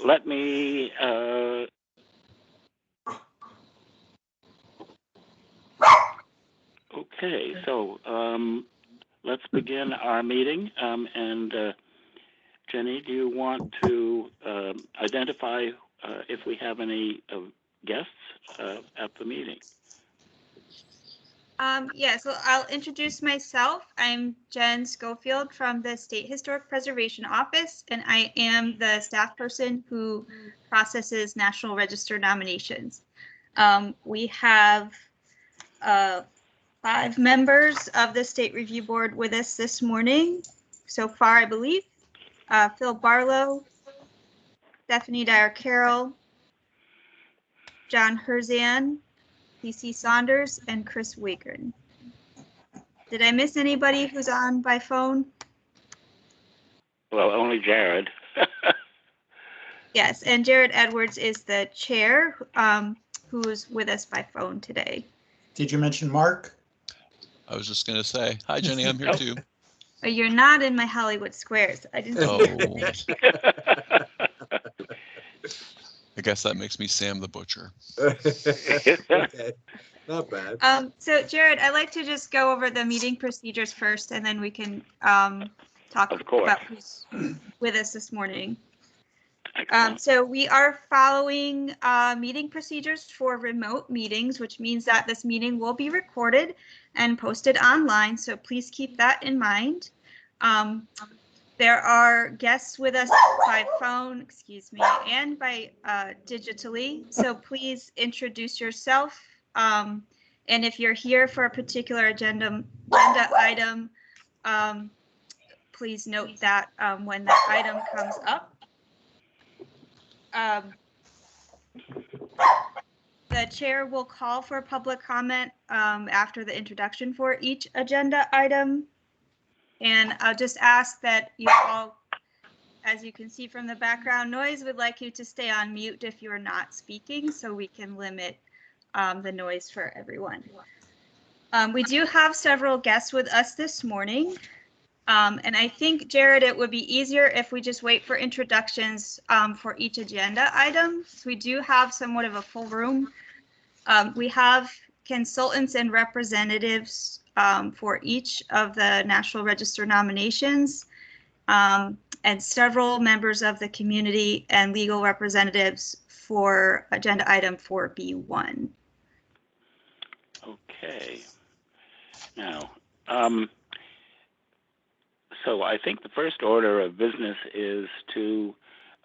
let me okay, so let's begin our meeting. And Jenny, do you want to identify if we have any guests at the meeting? Yeah, so I'll introduce myself. I'm Jen Schofield from the State Historic Preservation Office, and I am the staff person who processes National Register nominations. We have 5 members of the State Review Board with us this morning so far, I believe. Phil Barlow, Stephanie Dyer-Carroll, John Herzan, PC Saunders, and Chris Wagern. Did I miss anybody who's on by phone? Well, only Jared. Yes, and Jared Edwards is the chair who's with us by phone today. Did you mention Mark? I was just going to say, hi, Jenny, I'm here too. Oh, you're not in my Hollywood Squares. I didn't see Oh, I guess that makes me Sam the Butcher. Okay, not bad. So Jared, I'd like to just go over the meeting procedures first, and then we can talk Of course. about who's with us this morning. Excellent. So we are following meeting procedures for remote meetings, which means that this meeting will be recorded and posted online. So please keep that in mind. There are guests with us by phone, and by digitally. So please introduce yourself. And if you're here for a particular agenda item, please note that when that item comes up. The chair will call for public comment after the introduction for each agenda item. And I'll just ask that you all, as you can see from the background noise, would like you to stay on mute if you're not speaking so we can limit the noise for everyone. We do have several guests with us this morning. And I think, Jared, it would be easier if we just wait for introductions for each agenda item. So we do have somewhat of a full room. We have consultants and representatives for each of the National Register nominations, and several members of the community and legal representatives for agenda item 4B1. Okay. Now, so I think the first order of business is to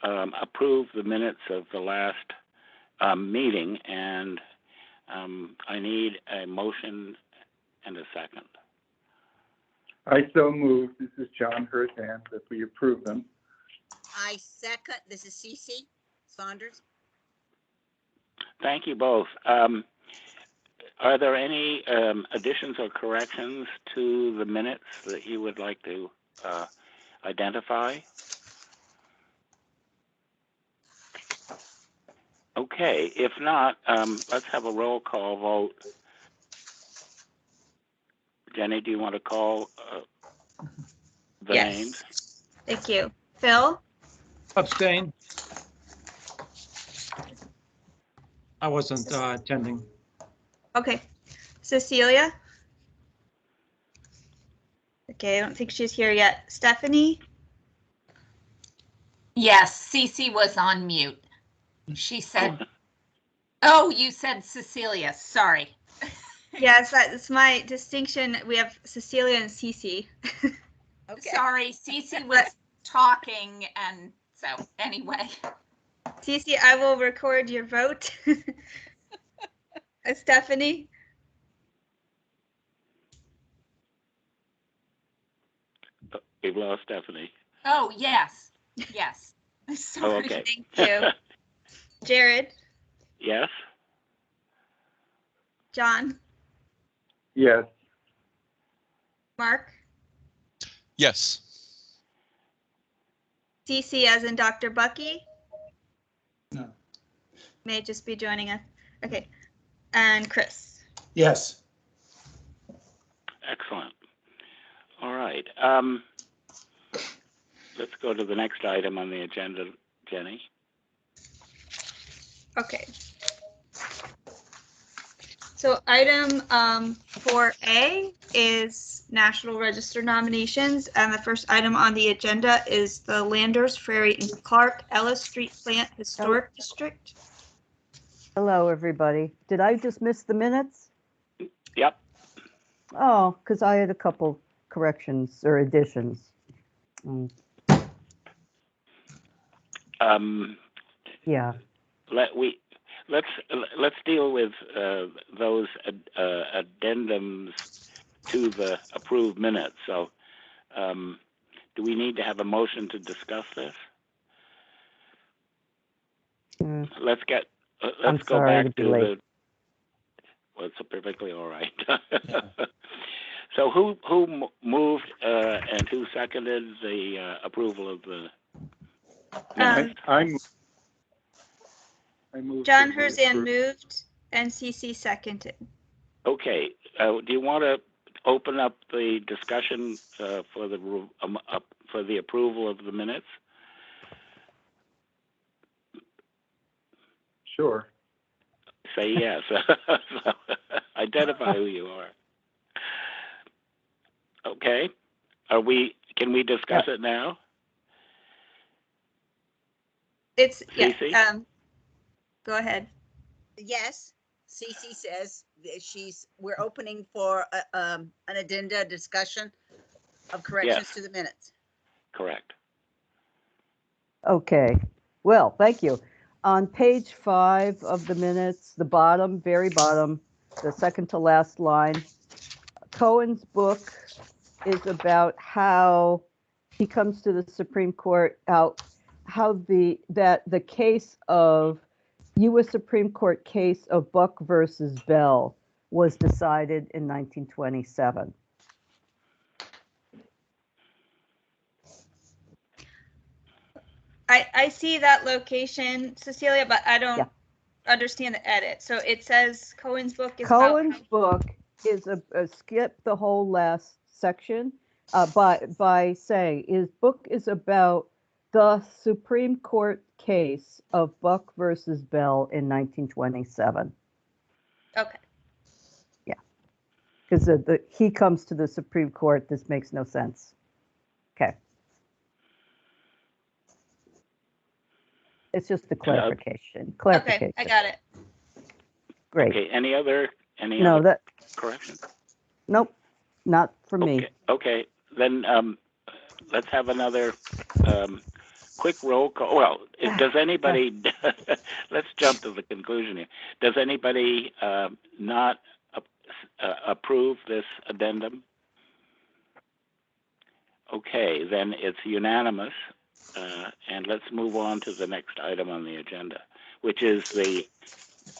approve the minutes of the last meeting, and I need a motion and a second. I so move. This is John Herzan, that we approve them. I second. This is CC Saunders. Thank you both. Are there any additions or corrections to the minutes that you would like to identify? Okay, if not, let's have a roll call vote. Jenny, do you want to call the names? Thank you. Phil? Abstain. I wasn't attending. Okay. Cecilia? Okay, I don't think she's here yet. Stephanie? Yes, Cece was on mute. She said, oh, you said Cecilia, sorry. Yes, that's my distinction. We have Cecilia and Cece. Okay. Sorry, Cece was talking, and so anyway. Cece, I will record your vote. Stephanie? We've lost Stephanie. Oh, yes, yes. Sorry. Oh, okay. Thank you. Jared? Yes? John? Yes. Mark? Yes. CC as in Dr. Bucky? No. May just be joining us. Okay. And Chris? Yes. Excellent. All right. Let's go to the next item on the agenda, Jenny. Okay. So item 4A is National Register nominations, and the first item on the agenda is the Landers, Ferry, and Clark Ellis Street Plant Historic District. Hello, everybody. Did I just miss the minutes? Yep. Oh, because I had a couple corrections or additions. Yeah. Let's deal with those addendums to the approved minutes. So, do we need to have a motion to discuss this? Let's go sorry back to be to late. the. Well, it's perfectly all right. So, who moved and who seconded the approval of the minutes? I moved. John that we Herzan approve. moved and CC seconded. Okay. Do you want to open up the discussion for the approval of the minutes? Sure. Say yes. So, identify who you are. Okay. Can we discuss it now? It's, Cece? yeah, go ahead. Yes, Cece says that we're opening for an addenda discussion of corrections Yes. to the minutes. Correct. Okay. Well, thank you. On page 5 of the minutes, the bottom, very bottom, the second to last line, Cohen's book is about how he comes to the Supreme Court, how the case of U.S. Supreme Court case of Buck versus Bell was decided in 1927. I see that location, Cecilia, but I don't Yeah. understand the edit. So it says Cohen's book is Cohen's about. book is a skip the whole last section by saying his book is about the Supreme Court case of Buck versus Bell in 1927. Okay. Yeah, because he comes to the Supreme Court. This makes no sense. Okay. It's just the clarification. Okay, I got it. Great. Okay. Any other corrections? Nope, not for me. Okay. Then let's have another quick roll call. Well, does anybody? Let's jump to the conclusion here. Does anybody not approve this addendum? Okay, then it's unanimous. And let's move on to the next item on the agenda, which is the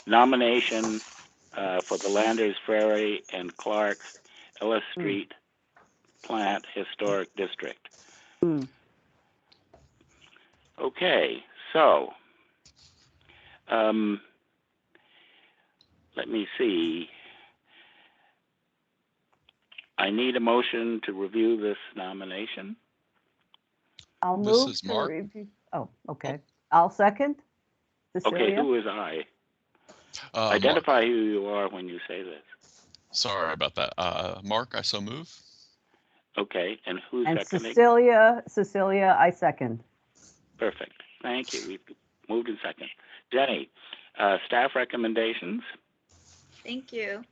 nomination for the Landers, Ferry, and Clark Ellis Street Plant Historic District. Okay, so let me see. I need a motion to review this nomination. I'll This move is to Mark. review. Oh, okay. I'll second. Cecilia? Okay, who is I? Mark. Identify who you are when you say this. Sorry about that. Mark, I so move. Okay, and who's And seconding? Cecilia, I second. Perfect. Thank you. We've moved in second. Jenny, staff recommendations. Thank you.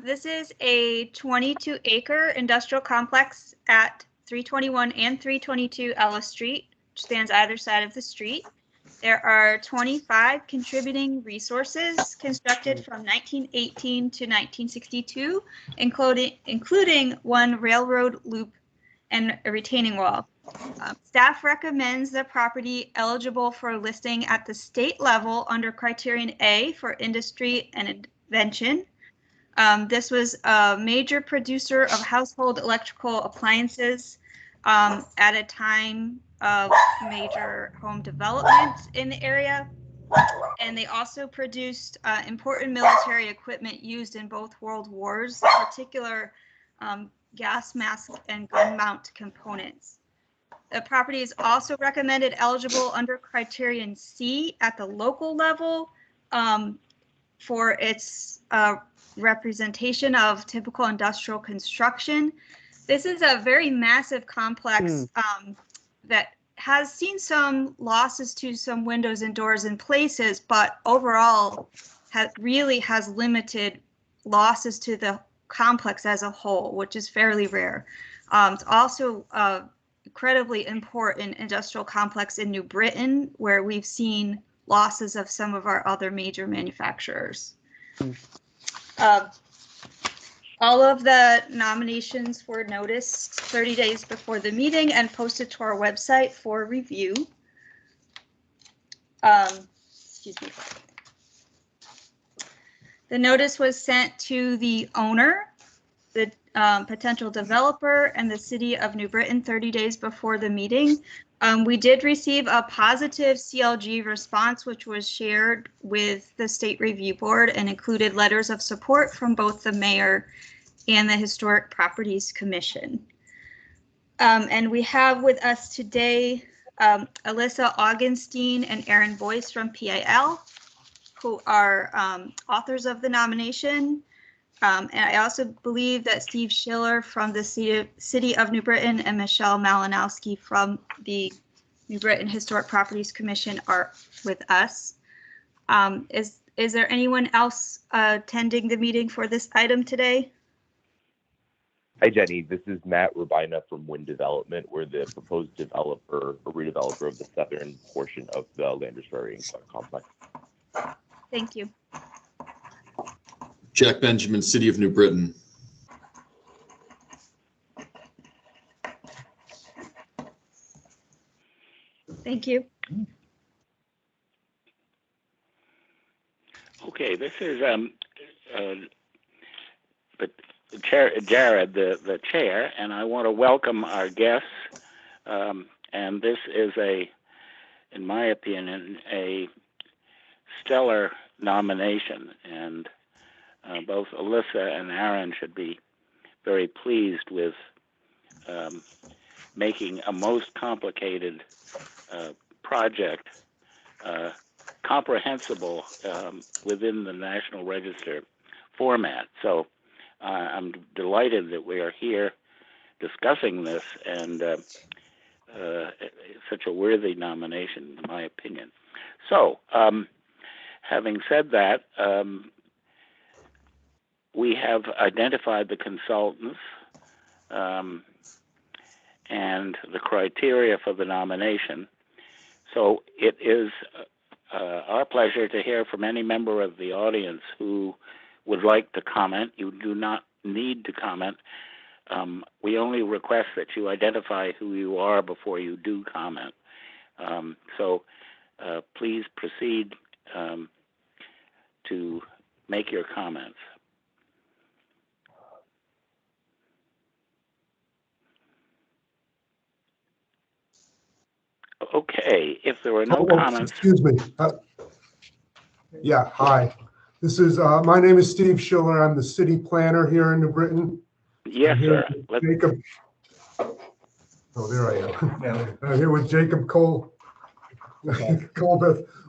This is a 22-acre industrial complex at 321 and 322 Ellis Street, which spans either side of the street. There are 25 contributing resources constructed from 1918 to 1962, including one railroad loop and a retaining wall. Staff recommends the property eligible for listing at the state level under criterion A for industry and invention. This was a major producer of household electrical appliances at a time of major home development in the area. And they also produced important military equipment used in both World Wars, in particular gas mask and gun mount components. The property is also recommended eligible under criterion C at the local level for its representation of typical industrial construction. This is a very massive complex that has seen some losses to some windows and doors in places, but overall really has limited losses to the complex as a whole, which is fairly rare. It's also incredibly important industrial complex in New Britain, where we've seen losses of some of our other major manufacturers. All of the nominations were noticed 30 days before the meeting and posted to our website for review. Excuse me. The notice was sent to the owner, the potential developer, and the city of New Britain 30 days before the meeting. We did receive a positive CLG response, which was shared with the State Review Board and included letters of support from both the mayor and the Historic Properties Commission. And we have with us today Alyssa Augenstein and Aaron Boyce from PAL, who are authors of the nomination. And I also believe that Steve Schiller from the City of New Britain and Michelle Malinowski from the New Britain Historic Properties Commission are with us. Is there anyone else attending the meeting for this item today? Hi, Jenny. This is Matt Rabina from Wind Development. We're the proposed developer or redeveloper of the southern portion of the Landers Ferry complex. Thank you. Jack Benjamin, City of New Britain. Thank you. Okay, this is the chair, Jared, the chair, and I want to welcome our guests. And this is in my opinion, a stellar nomination, and both Alyssa and Aaron should be very pleased with making a most complicated project comprehensible within the National Register format. So I'm delighted that we are here discussing this, and such a worthy nomination, in my opinion. So, having said that, we have identified the consultants and the criteria for the nomination. So it is our pleasure to hear from any member of the audience who would like to comment. You do not need to comment. We only request that you identify who you are before you do comment. So please proceed to make your comments. Okay, if there are no comments. Excuse me. Yeah, hi. This is, my name is Steve Schiller. I'm the city planner here in New Britain. Yes, sir. Jacob. Oh, there I am. I'm here with Jacob Colbeth,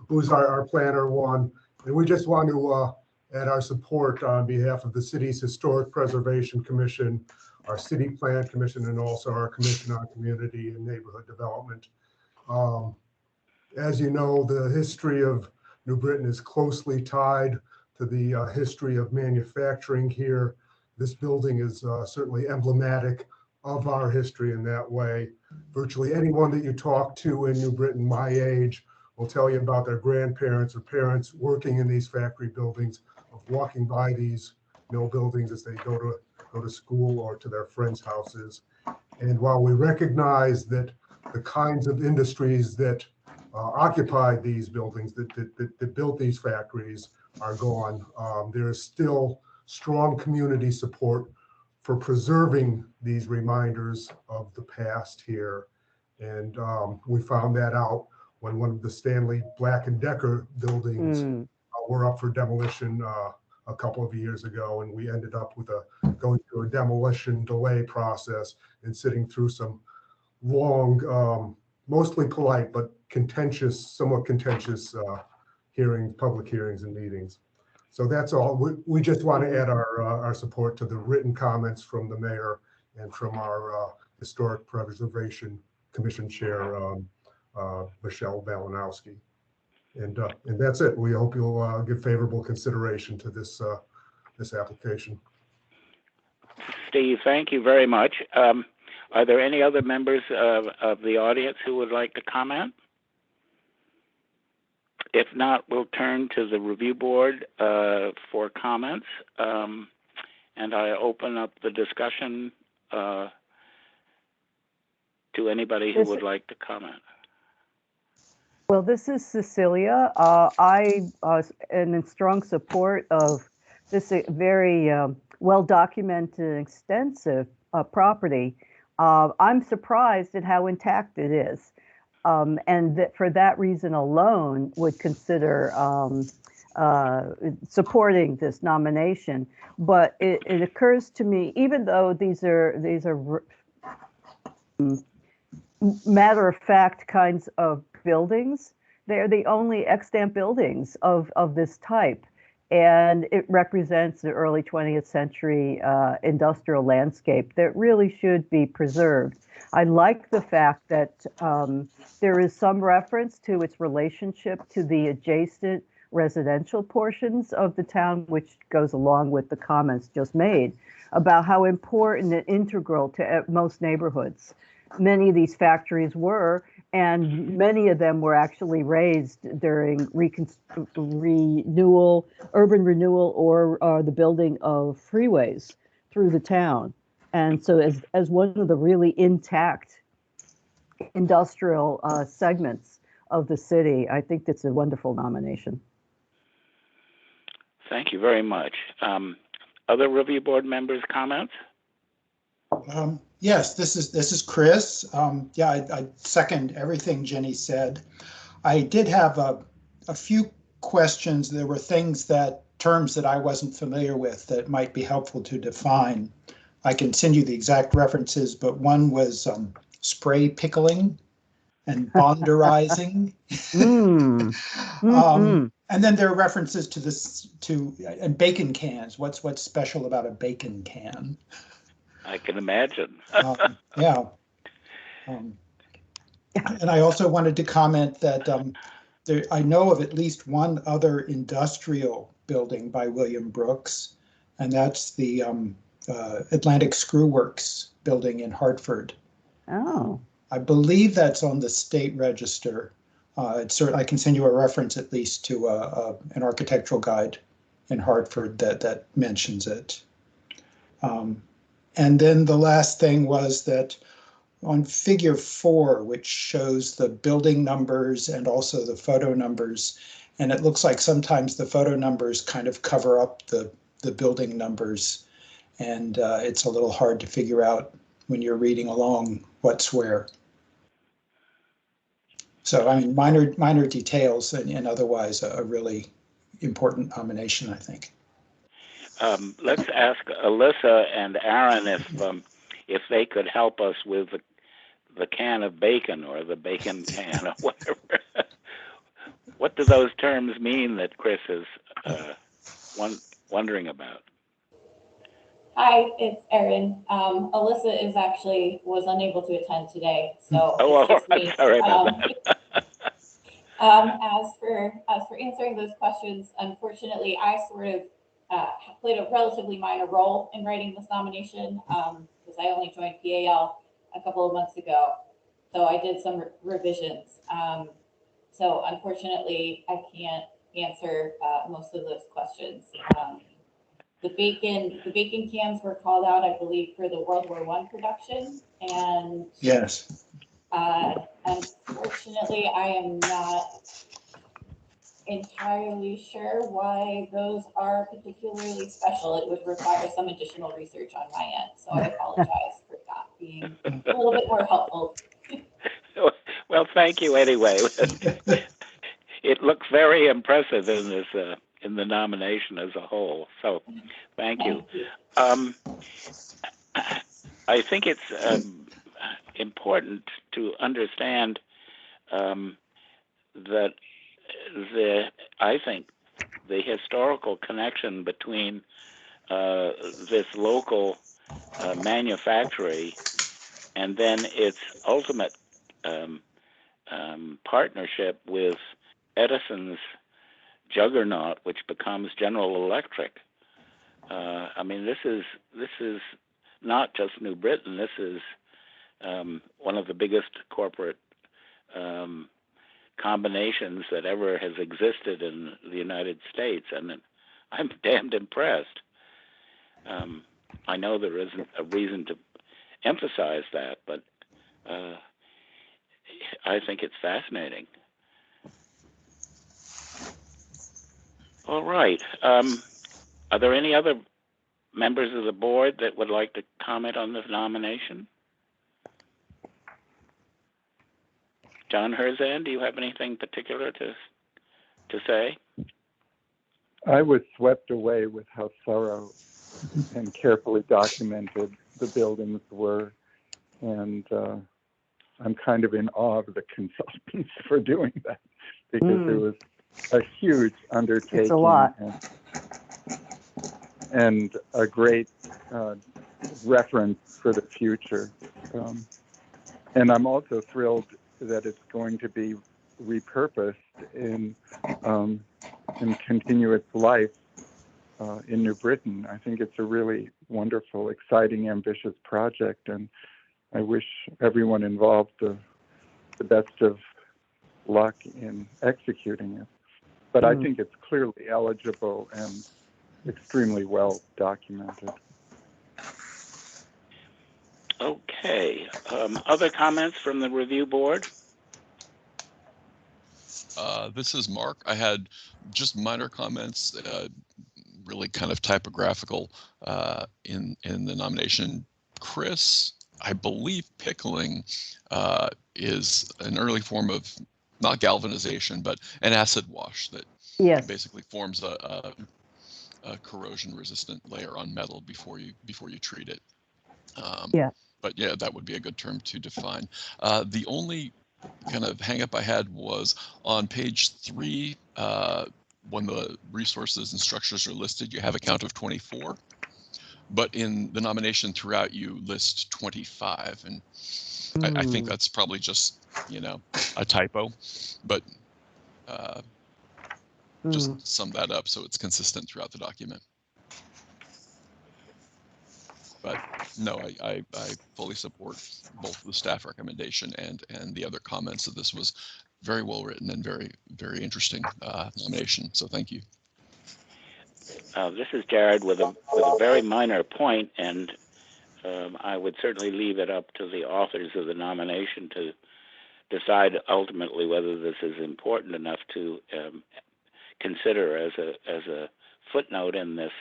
who's our planner one. And we just want to add our support on behalf of the city's Historic Preservation Commission, our City Plan Commission, and also our Commission on Community and Neighborhood Development. As you know, the history of New Britain is closely tied to the history of manufacturing here. This building is certainly emblematic of our history in that way. Virtually anyone that you talk to in New Britain, my age, will tell you about their grandparents or parents working in these factory buildings, of walking by these mill buildings as they go to school or to their friends' houses. And while we recognize that the kinds of industries that occupied these buildings, that built these factories, are gone, there is still strong community support for preserving these reminders of the past here. And we found that out when one of the Stanley Black & Decker buildings were up for demolition a couple of years ago, and we ended up with going through a demolition delay process and sitting through some long, mostly polite, but contentious, somewhat contentious public hearings and meetings. So that's all. We just want to add our support to the written comments from the mayor and from our Historic Preservation Commission Chair, Michelle Balanowski. And that's it. We hope you'll give favorable consideration to this application. Steve, thank you very much. Are there any other members of the audience who would like to comment? If not, we'll turn to the review board for comments. And I open up the discussion to anybody who would like to comment. Well, this is Cecilia. I am in strong support of this very well-documented and extensive property. I'm surprised at how intact it is. And that for that reason alone would consider supporting this nomination. But it occurs to me, even though these are matter-of-fact kinds of buildings, they're the only extant buildings of this type. And it represents the early 20th century industrial landscape that really should be preserved. I like the fact that there is some reference to its relationship to the adjacent residential portions of the town, which goes along with the comments just made about how important and integral to most neighborhoods many of these factories were, and many of them were actually raised during urban renewal, or the building of freeways through the town. And so as one of the really intact industrial segments of the city, I think that's a wonderful nomination. Thank you very much. Other review board members' comments? Yes, this is Chris. Yeah, I second everything Jenny said. I did have a few questions. There were terms that I wasn't familiar with that might be helpful to define. I can send you the exact references, but one was spray pickling and bonderizing. And then there are references to bacon cans. What's special about a bacon can? I can imagine. Yeah. And I also wanted to comment that I know of at least one other industrial building by William Brooks, and that's the Atlantic Screw Works building in Hartford. Oh. I believe that's on the state register. I can send you a reference at least to an architectural guide in Hartford that mentions it. And then the last thing was that on figure 4, which shows the building numbers and also the photo numbers, and it looks like sometimes the photo numbers kind of cover up the building numbers, and it's a little hard to figure out when you're reading along what's where. So I mean, minor details and otherwise a really important nomination, I think. Let's ask Alyssa and Aaron if they could help us with the can of bacon or the bacon can or whatever. What do those terms mean that Chris is wondering about? Hi, it's Erin. Alyssa was unable to attend today, so it's just me. Sorry about that. As for answering those questions, unfortunately, I sort of played a relatively minor role in writing this nomination because I only joined PAL a couple of months ago, so I did some revisions. So unfortunately, I can't answer most of those questions. The bacon cans were called out, I believe, for the World War I production, and yes. Unfortunately, I am not entirely sure why those are particularly special. It would require some additional research on my end, so I apologize for not being a little bit more helpful. Well, thank you anyway. It looks very impressive in this in the nomination as a whole. So, thank you. I think it's important to understand that I think the historical connection between this local manufactory and then its ultimate partnership with Edison's juggernaut, which becomes General Electric. I mean, this is not just New Britain. This is one of the biggest corporate combinations that ever has existed in the United States, and I'm damned impressed. I know there isn't a reason to emphasize that, but I think it's fascinating. All right. Are there any other members of the board that would like to comment on this nomination? John Herzan, do you have anything particular to say? I was swept away with how thorough and carefully documented the buildings were, and I'm kind of in awe of the consultants for doing that, because it was a huge undertaking. It's a lot. And a great reference for the future. And I'm also thrilled that it's going to be repurposed in continue its life in New Britain. I think it's a really wonderful, exciting, ambitious project, and I wish everyone involved the best of luck in executing it. But I think it's clearly eligible and extremely well documented. Okay. Other comments from the review board? This is Mark. I had just minor comments, really kind of typographical in the nomination. Chris, I believe pickling is an early form of not galvanization, but an acid wash that basically forms a corrosion-resistant layer on metal before you treat it. But yeah, that would be a good term to define. The only kind of hang-up I had was on page 3, when the resources and structures are listed, you have a count of 24. But in the nomination throughout, you list 25. And I think that's probably just, a typo. But just sum that up so it's consistent throughout the document. But no, I fully support both the staff recommendation and the other comments. That this was very well written and very, very interesting nomination. So thank you. This is Jared with a very minor point, and I would certainly leave it up to the authors of the nomination to decide ultimately whether this is important enough to consider as a footnote in this.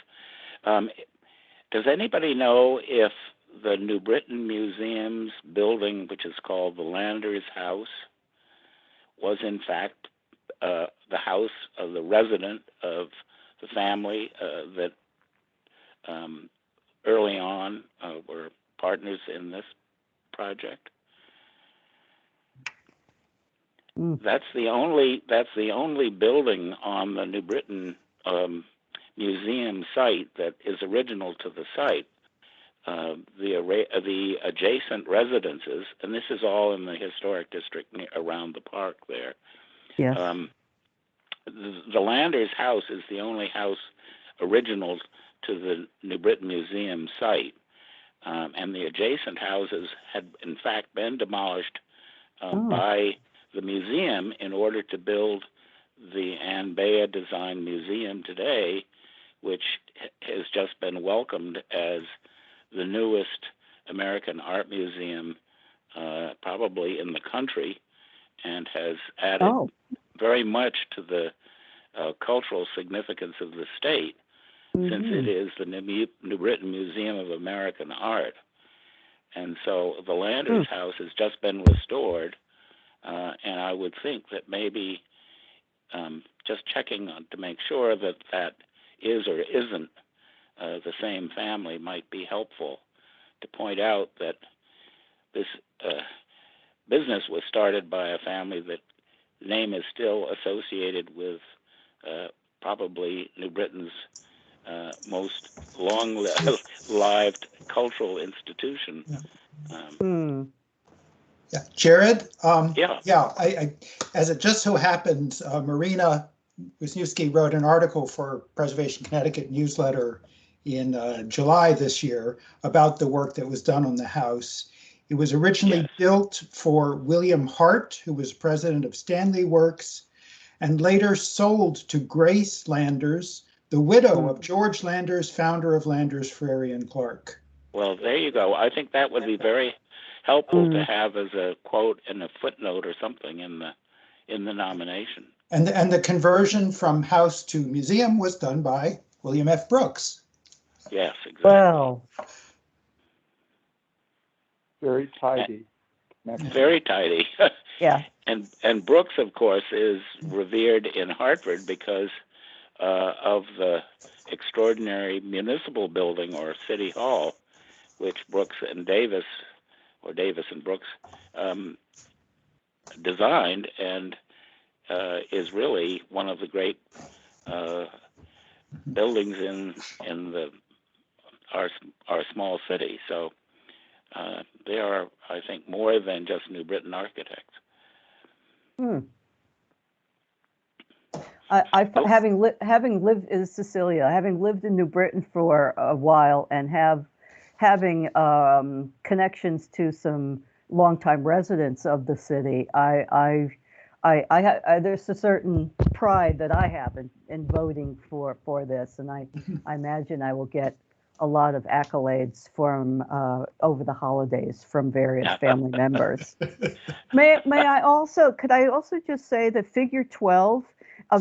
Does anybody know if the New Britain Museum's building, which is called the Landers House, was in fact the house of the resident of the family that early on were partners in this project? That's the only building on the New Britain Museum site that is original to the site. The adjacent residences, and this is all in the historic district around the park there. Yes. The Landers house is the only house original to the New Britain Museum site, and the adjacent houses had in fact been demolished by the museum in order to build the Ann Bea Design Museum today, which has just been welcomed as the newest American art museum probably in the country, and has added very much to the cultural significance of the state, since it is the New Britain Museum of American Art. And so the Landers House has just been restored, and I would think that maybe just checking to make sure that that is or isn't the same family might be helpful, to point out that this business was started by a family that the name is still associated with probably New Britain's most long-lived cultural institution. Yeah, Jared. Yeah. Yeah. As it just so happens, Marina Wisniewski wrote an article for Preservation Connecticut newsletter in July this year about the work that was done on the house. It was originally built for William Hart, who was president of Stanley Works, and later sold to Grace Landers, the widow of George Landers, founder of Landers, Frary and Clark. Well, there you go. I think that would be very helpful to have as a quote and a footnote or something in the nomination. And the conversion from house to museum was done by William F. Brooks. Yes, exactly. Wow. Very tidy. Very tidy. Yeah. And Brooks, of course, is revered in Hartford because of the extraordinary municipal building or city hall, which Brooks and Davis, or Davis and Brooks, designed, and is really one of the great buildings in our small city. So they are, I think, more than just New Britain architects. Having lived in Cecilia, having lived in New Britain for a while, and having connections to some longtime residents of the city, there's a certain pride that I have in voting for this, and I imagine I will get a lot of accolades from over the holidays from various family members. Could I also just say that Figure 12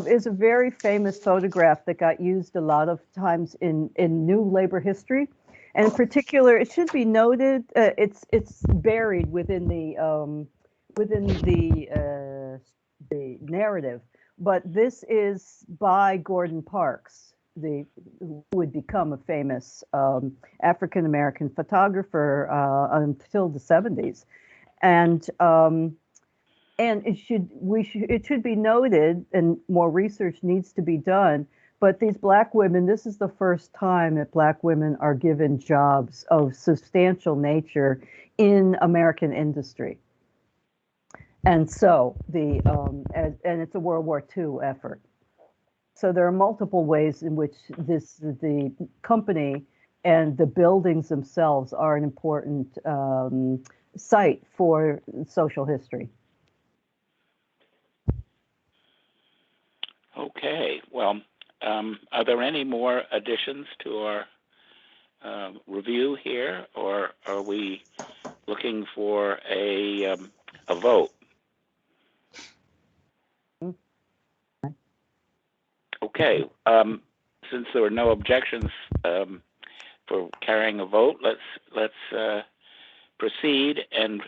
is a very famous photograph that got used a lot of times in new labor history, and in particular, it should be noted, it's buried within the narrative, but this is by Gordon Parks, who would become a famous African-American photographer until the 70s. And it should be noted, and more research needs to be done, but these Black women, this is the first time that Black women are given jobs of substantial nature in American industry. And so and it's a World War II effort. So there are multiple ways in which the company and the buildings themselves are an important site for social history. Okay, well, are there any more additions to our review here, or are we looking for a vote? Okay, since there were no objections for carrying a vote, let's proceed. And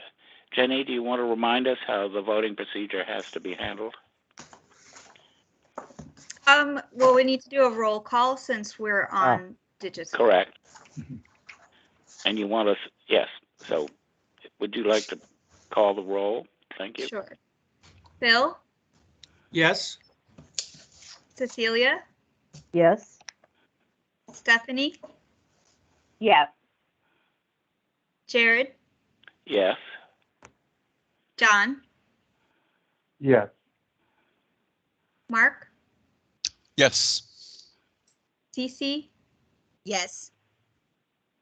Jenny, do you want to remind us how the voting procedure has to be handled? Well, we need to do a roll call since we're on digital. Correct. And you want us, yes. So would you like to call the roll? Thank you. Sure. Bill? Yes. Cecilia? Yes. Stephanie? Yes. Jared? Yes. John? Yes. Mark? Yes. Cece? Yes.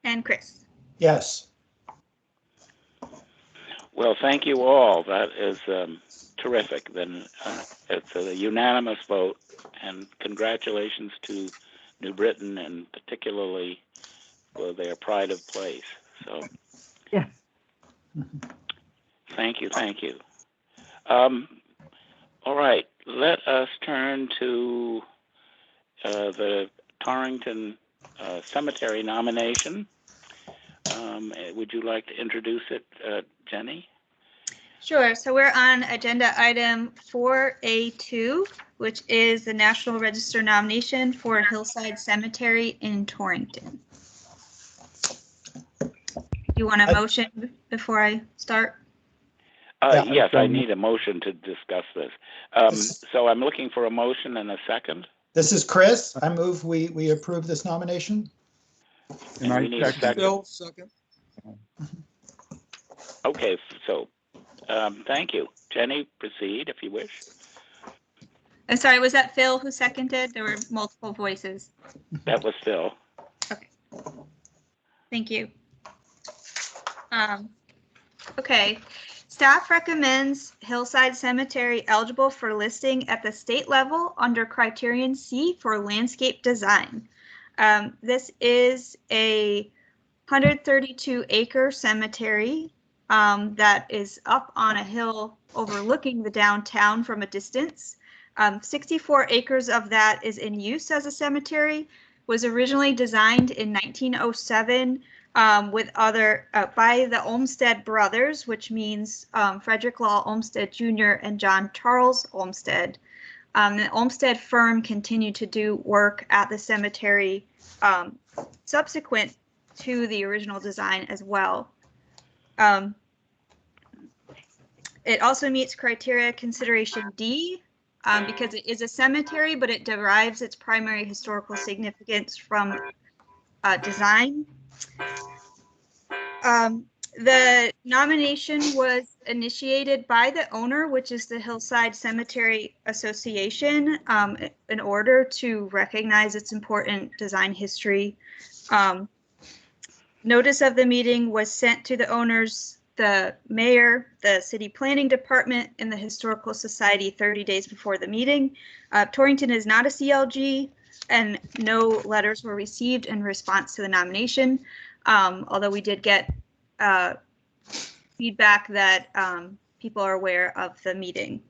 And Chris? Yes. Well, thank you all. That is terrific. Then it's a unanimous vote, and congratulations to New Britain, and particularly for their pride of place. So, yeah. Thank you. All right, let us turn to the Torrington Cemetery nomination. Would you like to introduce it, Jenny? Sure. So we're on agenda item 4A2, which is the National Register nomination for Hillside Cemetery in Torrington. You want a motion before I start? Yeah. Yes, I need a motion to discuss this. So I'm looking for a motion and a second. This is Chris. I move we approve this nomination. And we need a second. Phil, second. Okay, so thank you. Jenny, proceed if you wish. I'm sorry, was that Phil who seconded? There were multiple voices. That was Phil. Okay. Thank you. Okay. Staff recommends Hillside Cemetery eligible for listing at the state level under criterion C for landscape design. This is a 132-acre cemetery that is up on a hill overlooking the downtown from a distance. 64 acres of that is in use as a cemetery, was originally designed in 1907 with by the Olmsted brothers, which means Frederick Law Olmsted Jr. and John Charles Olmsted. The Olmsted firm continued to do work at the cemetery subsequent to the original design as well. It also meets criteria consideration D because it is a cemetery, but it derives its primary historical significance from design. The nomination was initiated by the owner, which is the Hillside Cemetery Association, in order to recognize its important design history. Notice of the meeting was sent to the owners, the mayor, the city planning department, and the Historical Society 30 days before the meeting. Torrington is not a CLG, and no letters were received in response to the nomination, although we did get feedback that people are aware of the meeting.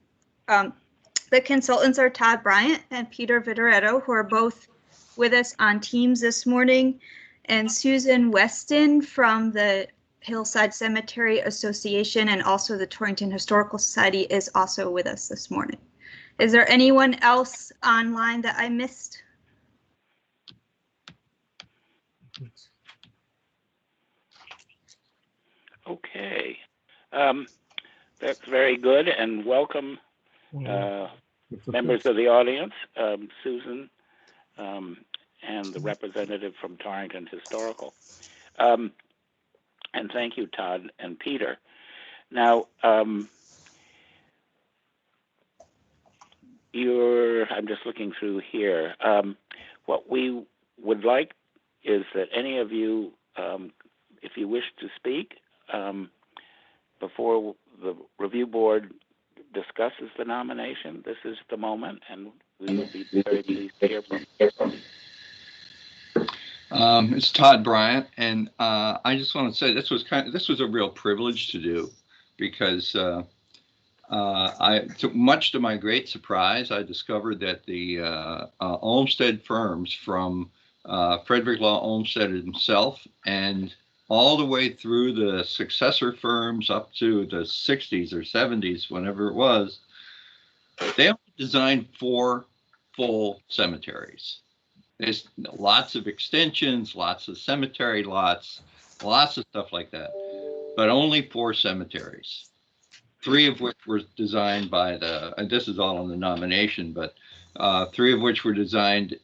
The consultants are Todd Bryant and Peter Vitoretto, who are both with us on Teams this morning, and Susan Weston from the Hillside Cemetery Association and also the Torrington Historical Society is also with us this morning. Is there anyone else online that I missed? Okay, that's very good, and welcome members of the audience, Susan and the representative from Torrington Historical. And thank you, Todd and Peter. Now, I'm just looking through here. What we would like is that any of you, if you wish to speak, before the review board discusses the nomination, this is the moment, and we would be very pleased to hear from you. It's Todd Bryant, and I just want to say this was a real privilege to do, because much to my great surprise, I discovered that the Olmsted firms from Frederick Law Olmsted himself and all the way through the successor firms up to the 60s or 70s, whenever it was, they only designed 4 full cemeteries. There's lots of extensions, lots of cemetery lots, lots of stuff like that, but only 4 cemeteries, 3 of which were designed by and this is all on the nomination, but 3 of which were designed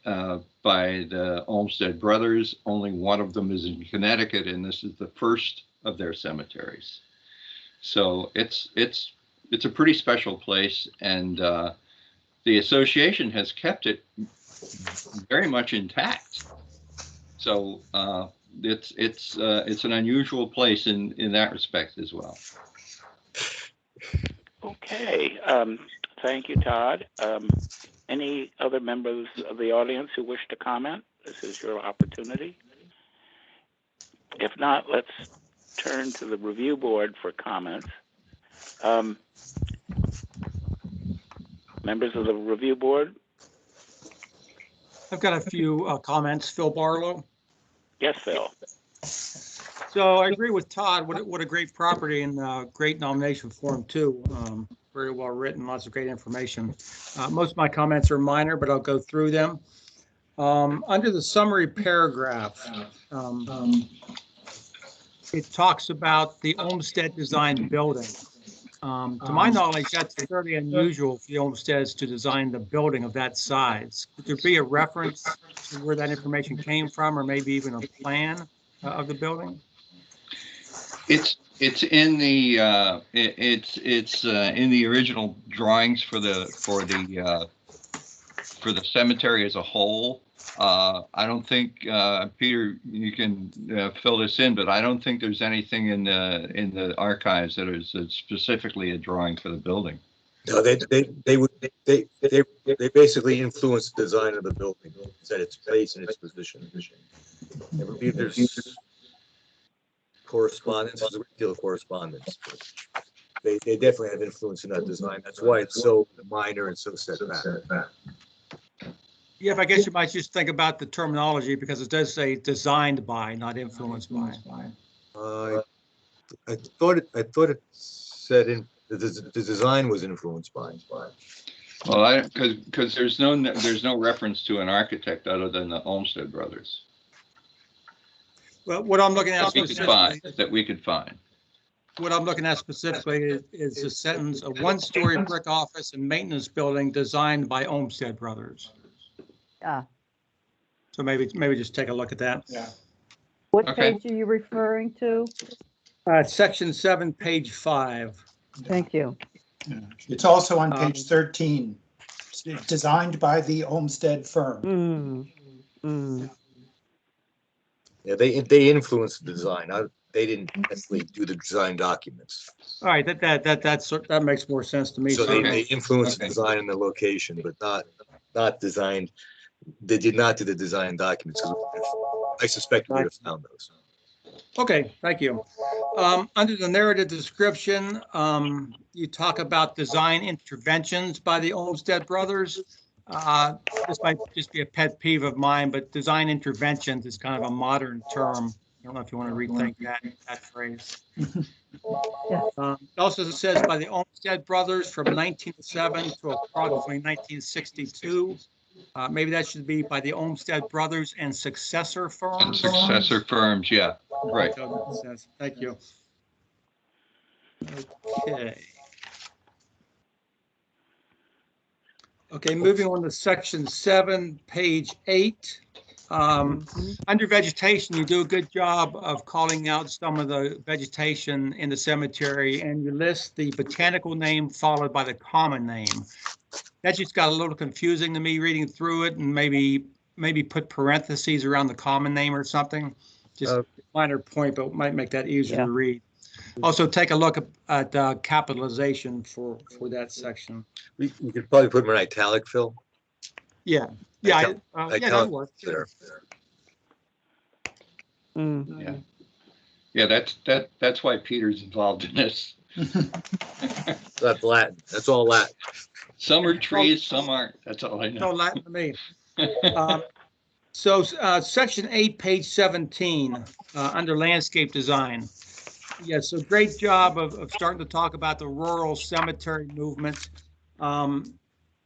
by the Olmsted brothers. Only 1 of them is in Connecticut, and this is the first of their cemeteries. So it's a pretty special place, and the association has kept it very much intact. So it's an unusual place in that respect as well. Okay, thank you, Todd. Any other members of the audience who wish to comment? This is your opportunity. If not, let's turn to the review board for comments. Members of the review board? I've got a few comments. Phil Barlow. Yes, Phil. So I agree with Todd. What a great property, and great nomination for him too. Very well written, lots of great information. Most of my comments are minor, but I'll go through them. Under the summary paragraph, it talks about the Olmsted design building. To my knowledge, that's fairly unusual for the Olmsteds to design the building of that size. Could there be a reference to where that information came from, or maybe even a plan of the building? It's in the it's in the original drawings for the cemetery as a whole. I don't think Peter, you can fill this in, but I don't think there's anything in the archives that is specifically a drawing for the building. No, they basically influenced the design of the building, set its place and its position. I believe there's correspondence, there's a great deal of correspondence. They definitely have influence in that design. That's why it's so minor and so set back. Yeah, but I guess you might just think about the terminology, because it does say designed by, not influenced by. I thought it said in the design was influenced by. Well, because there's no reference to an architect other than the Olmsted brothers. Well, what I'm looking at that we could find. What I'm looking at specifically is the sentence: a one-story brick office and maintenance building designed by Olmsted Brothers. Yeah. So maybe just take a look at that. Yeah. What page are you referring to? Section 7, page 5. Thank you. Yeah. It's also on page 13. It's designed by the Olmsted firm. Yeah, they influenced the design. They didn't necessarily do the design documents. All right, that makes more sense to me. So they influenced the design and the location, but not designed. They did not do the design documents. I suspect we would have found those. Okay, thank you. Under the narrative description, you talk about design interventions by the Olmsted brothers. This might just be a pet peeve of mine, but design interventions is kind of a modern term. I don't know if you want to rethink that phrase. It also says by the Olmsted brothers from 1907 to approximately 1962. Maybe that should be by the Olmsted brothers and successor firms. And successor firms, yeah, right. Thank you. Okay. Okay, moving on to section 7, page 8. Under vegetation, you do a good job of calling out some of the vegetation in the cemetery, and you list the botanical name followed by the common name. That just got a little confusing to me reading through it, and maybe put parentheses around the common name or something. Just a minor point, but might make that easier to read. Also, take a look at capitalization for that section. We could probably put them in italic, Phil. Yeah, that works. There. Yeah, that's why Peter's involved in this. That's Latin. That's all Latin. Some are trees, some aren't. That's all I know. No Latin to me. So section 8, page 17, under landscape design. Yeah, so great job of starting to talk about the rural cemetery movement.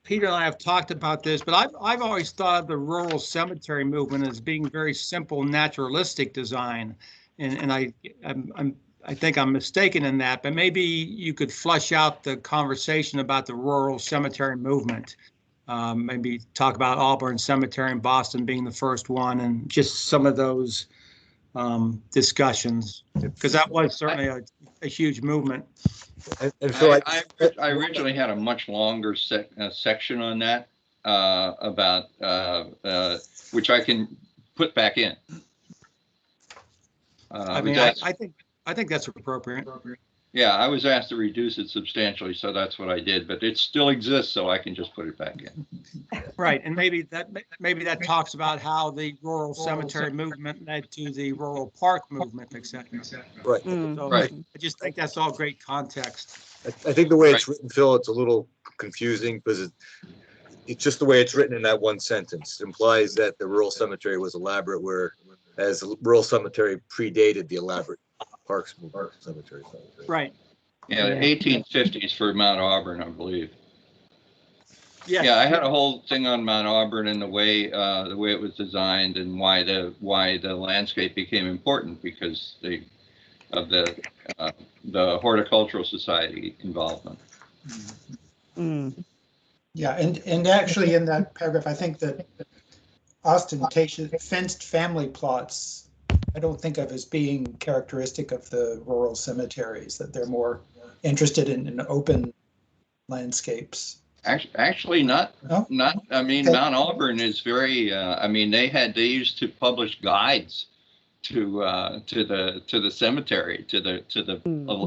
Peter and I have talked about this, but I've always thought of the rural cemetery movement as being very simple, naturalistic design, and I think I'm mistaken in that. But maybe you could flesh out the conversation about the rural cemetery movement. Maybe talk about Auburn Cemetery in Boston being the first one, and just some of those discussions, because that was certainly a huge movement. And so I originally had a much longer section on that about which I can put back in. I think that's appropriate. Yeah, I was asked to reduce it substantially, so that's what I did. But it still exists, so I can just put it back in. Right, and maybe that talks about how the rural cemetery movement led to the rural park movement, etc. Right. So Right. I just think that's all great context. I think the way it's written, Phil, it's a little confusing because it's just the way it's written in that one sentence. It implies that the rural cemetery was elaborate, whereas the rural cemetery predated the elaborate parks cemetery. Right. Yeah, the 1850s for Mount Auburn, I believe. Yeah, I had a whole thing on Mount Auburn and the way it was designed and why the landscape became important because of the the Horticultural Society involvement. Mm. Yeah, and actually in that paragraph, I think that ostentatious fenced family plots, I don't think of as being characteristic of the rural cemeteries, that they're more interested in open landscapes. Actually, not. I mean, Okay. Mount Auburn is very. I mean, they used to publish guides to the cemetery, to the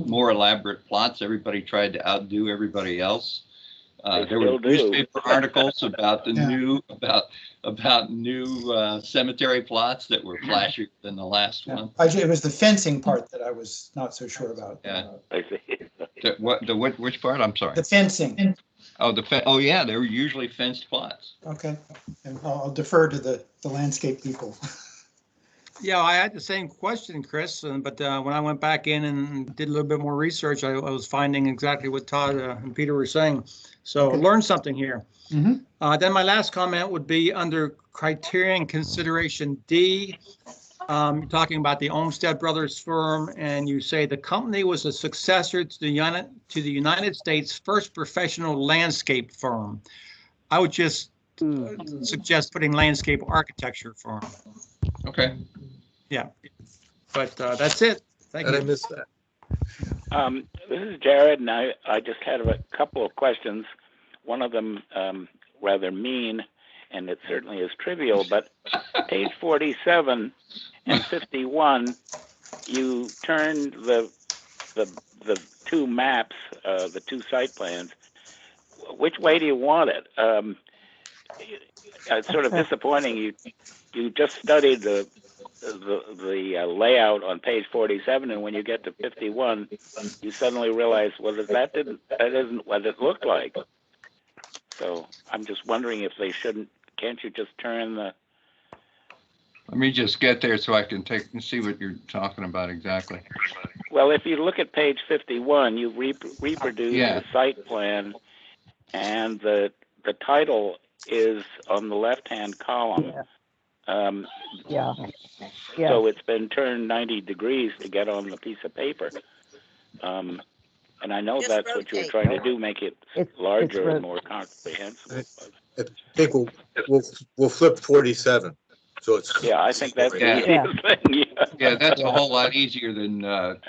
more elaborate plots. Everybody tried to outdo everybody else. There were newspaper articles about the new new cemetery plots that were flashier than the last one. It was the fencing part that I was not so sure about. Yeah. I see. Which part? I'm sorry. The fencing. Oh, oh yeah, they were usually fenced plots. Okay, and I'll defer to the landscape people. Yeah, I had the same question, Chris, but when I went back in and did a little bit more research, I was finding exactly what Todd and Peter were saying. So I learned something here. Mm-hmm. Then my last comment would be under criterion consideration D. You're talking about the Olmsted Brothers firm, and you say the company was a successor to the United States' first professional landscape firm. I would just suggest putting landscape architecture firm. Okay. Yeah, but that's it. Thank you. I missed that. This is Jared, and I just had a couple of questions. One of them rather mean, and it certainly is trivial, but page 47 and 51, you turned the two maps, the two site plans. Which way do you want it? It's sort of disappointing. You just studied the layout on page 47, and when you get to 51, you suddenly realize, well, that isn't what it looked like. So I'm just wondering if they can't you just turn the... Let me just get there so I can see what you're talking about exactly. Well, if you look at page 51, you reproduce the site plan, and the title is on the left-hand column. Yeah. So it's been turned 90 degrees to get on the piece of paper. And I know that's what you're trying to do, make it larger and more comprehensible. I think we'll flip 47. So it's I think that's the easiest thing. Yeah, that's a whole lot easier than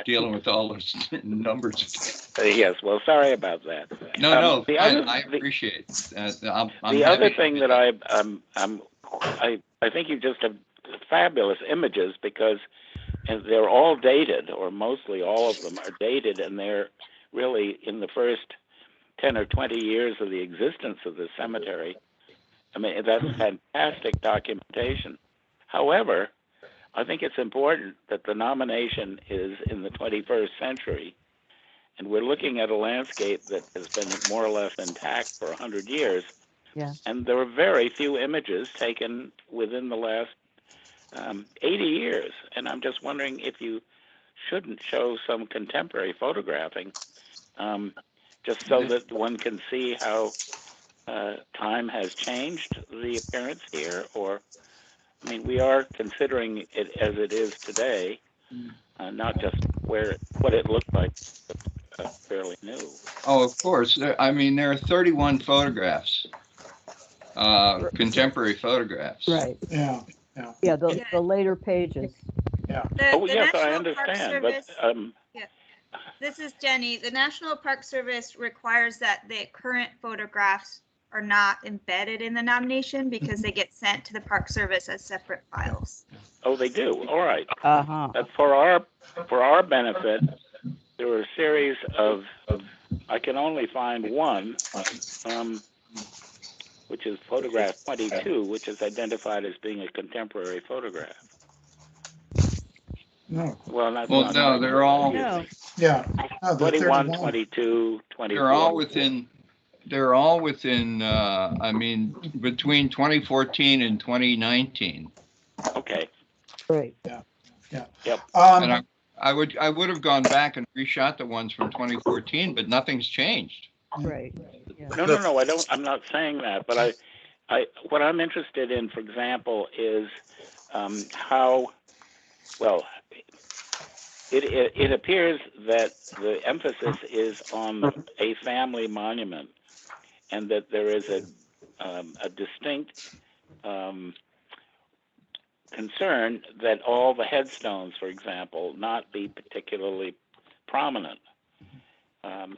dealing with all those numbers. Yes, well, sorry about that. No, I appreciate it. The other thing that I think you just have fabulous images, because they're all dated, or mostly all of them are dated, and they're really in the first 10 or 20 years of the existence of the cemetery. I mean, that's fantastic documentation. However, I think it's important that the nomination is in the 21st century, and we're looking at a landscape that has been more or less intact for 100 years. Yeah. And there are very few images taken within the last 80 years. And I'm just wondering if you shouldn't show some contemporary photographing, just so that one can see how time has changed the appearance here. Or, I mean, we are considering it as it is today, not just what it looked like fairly new. Oh, of course. I mean, there are 31 photographs, contemporary photographs. Right. Yeah. Yeah, the later pages. Yeah. Yes, I understand, but this is Jenny. The National Park Service requires that the current photographs are not embedded in the nomination because they get sent to the Park Service as separate files. Oh, they do. All right. Uh-huh. For our benefit, there were a series of I can only find one, which is photograph 22, which is identified as being a contemporary photograph. No. Well, no, they're all. No. Yeah. No, 21, 22, 24. They're all within. I mean, between 2014 and 2019. Okay. Great. Yeah. Yep. And I would have gone back and reshot the ones from 2014, but nothing's changed. Right. Yeah. No. I'm not saying that, but what I'm interested in, for example, is how. Well, It appears that the emphasis is on a family monument, and that there is a distinct concern that all the headstones, for example, not be particularly prominent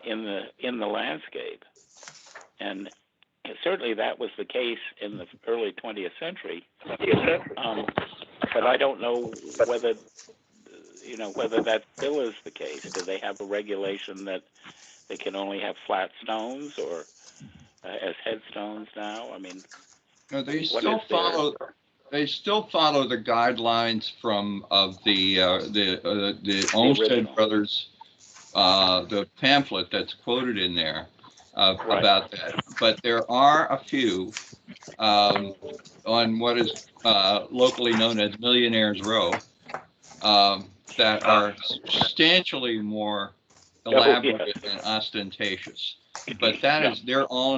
in the landscape. And certainly that was the case in the early 20th century. But I don't know whether that still is the case. Do they have a regulation that they can only have flat stones or as headstones now? I mean, No, they still follow. They still follow the guidelines of the Olmsted Brothers, the pamphlet that's quoted in there about that. But there are a few on what is locally known as Millionaires Row that are substantially more elaborate and ostentatious. But that is, they're all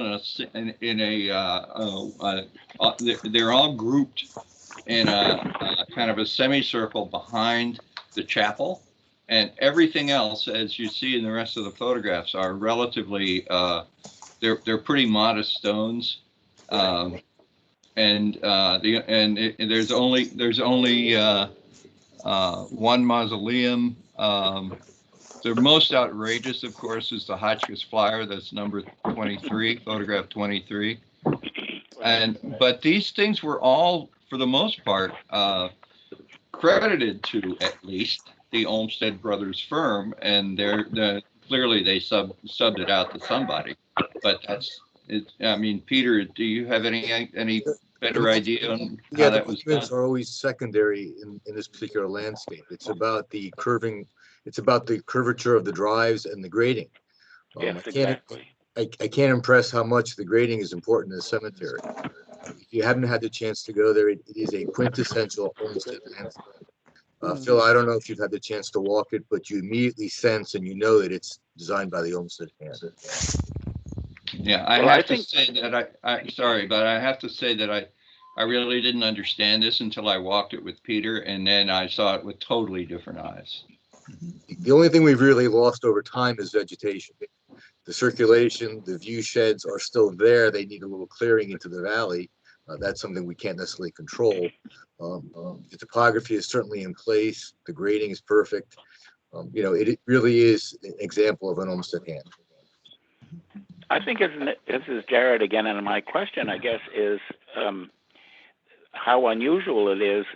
they're all grouped in a kind of a semicircle behind the chapel, and everything else, as you see in the rest of the photographs, are relatively they're pretty modest stones, and there's only one mausoleum. The most outrageous, of course, is the Hotchkiss Flyer. That's number 23, photograph 23. But these things were all, for the most part, credited to at least the Olmsted Brothers firm, and clearly they subbed it out to somebody. But that's it. I mean, Peter, do you have any better idea on how that was done? Are always secondary in this particular landscape. It's about the curving. It's about the curvature of the drives and the grading. Yes, exactly. I can't impress how much the grading is important in the cemetery. If you haven't had the chance to go there, it is a quintessential Olmsted landscape. Phil, I don't know if you've had the chance to walk it, but you immediately sense and you know that it's designed by the Olmsted hand. Yeah, I have to say that I'm sorry, but I have to say that I really didn't understand this until I walked it with Peter, and then I saw it with totally different eyes. The only thing we've really lost over time is vegetation. The circulation, the view sheds are still there. They need a little clearing into the valley. That's something we can't necessarily control. The topography is certainly in place. The grading is perfect. It really is an example of an Olmsted hand. I think this is Jared again, and my question, I guess, is how unusual it is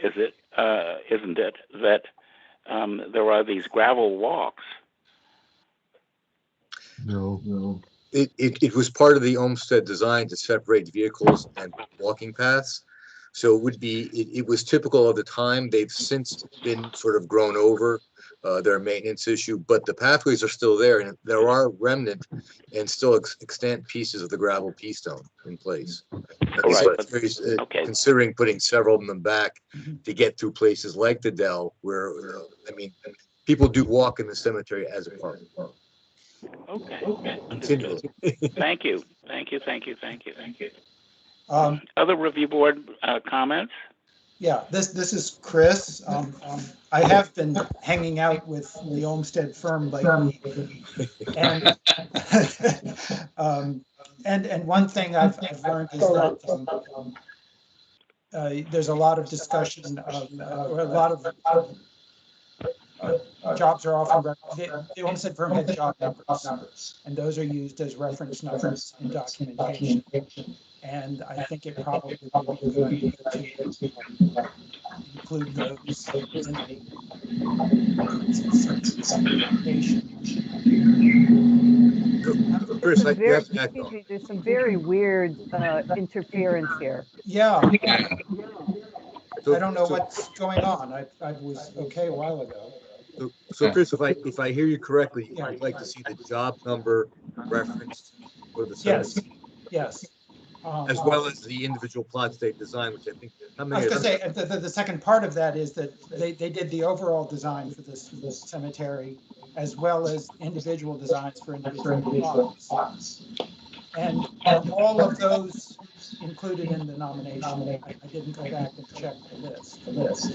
it, isn't it, that there are these gravel walks? No. It was part of the Olmsted design to separate vehicles and walking paths. So it was typical of the time. They've since been sort of grown over their maintenance issue, but the pathways are still there, and there are remnant and still extant pieces of the gravel pea stone in place. Considering putting several of them back to get through places like the Dell, where people do walk in the cemetery as a park. Okay. Understood. Thank you. Other review board comments? Yeah, this is Chris. I have been hanging out with the Olmsted firm lately, and and one thing I've learned is that there's a lot of discussion or a lot of jobs are often the Olmsted firm had job numbers, and those are used as reference numbers in documentation. And I think it probably would be good to include those in the there's some very weird interference here. Yeah. I don't know what's going on. I was okay a while ago. So Chris, if I hear you correctly, you'd like to see the job number referenced for the service. Yes. As well as the individual plot state design, which I think. I was going to say the second part of that is that they did the overall design for this cemetery, as well as individual designs for individual plots. And all of those included in the nomination. I didn't go back and check the list.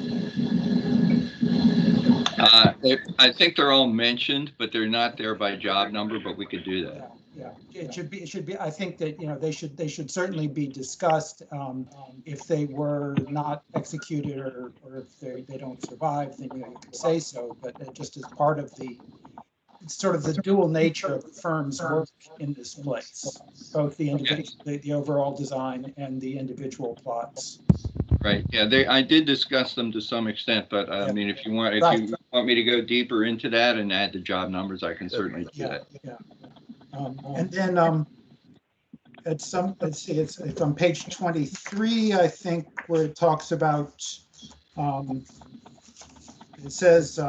I think they're all mentioned, but they're not there by job number, but we could do that. Yeah, it should be, I think that, they should certainly be discussed, if they were not executed or if they don't survive, then you could say so, but just as part of sort of the dual nature of the firm's work in this place, both the individual, the overall design and the individual plots. Right. Yeah, I did discuss them to some extent, but I mean, if you want me to go deeper into that and add the job numbers, I can certainly do that. Yeah. And then let's see, it's on page 23, I think, where it talks about, it says,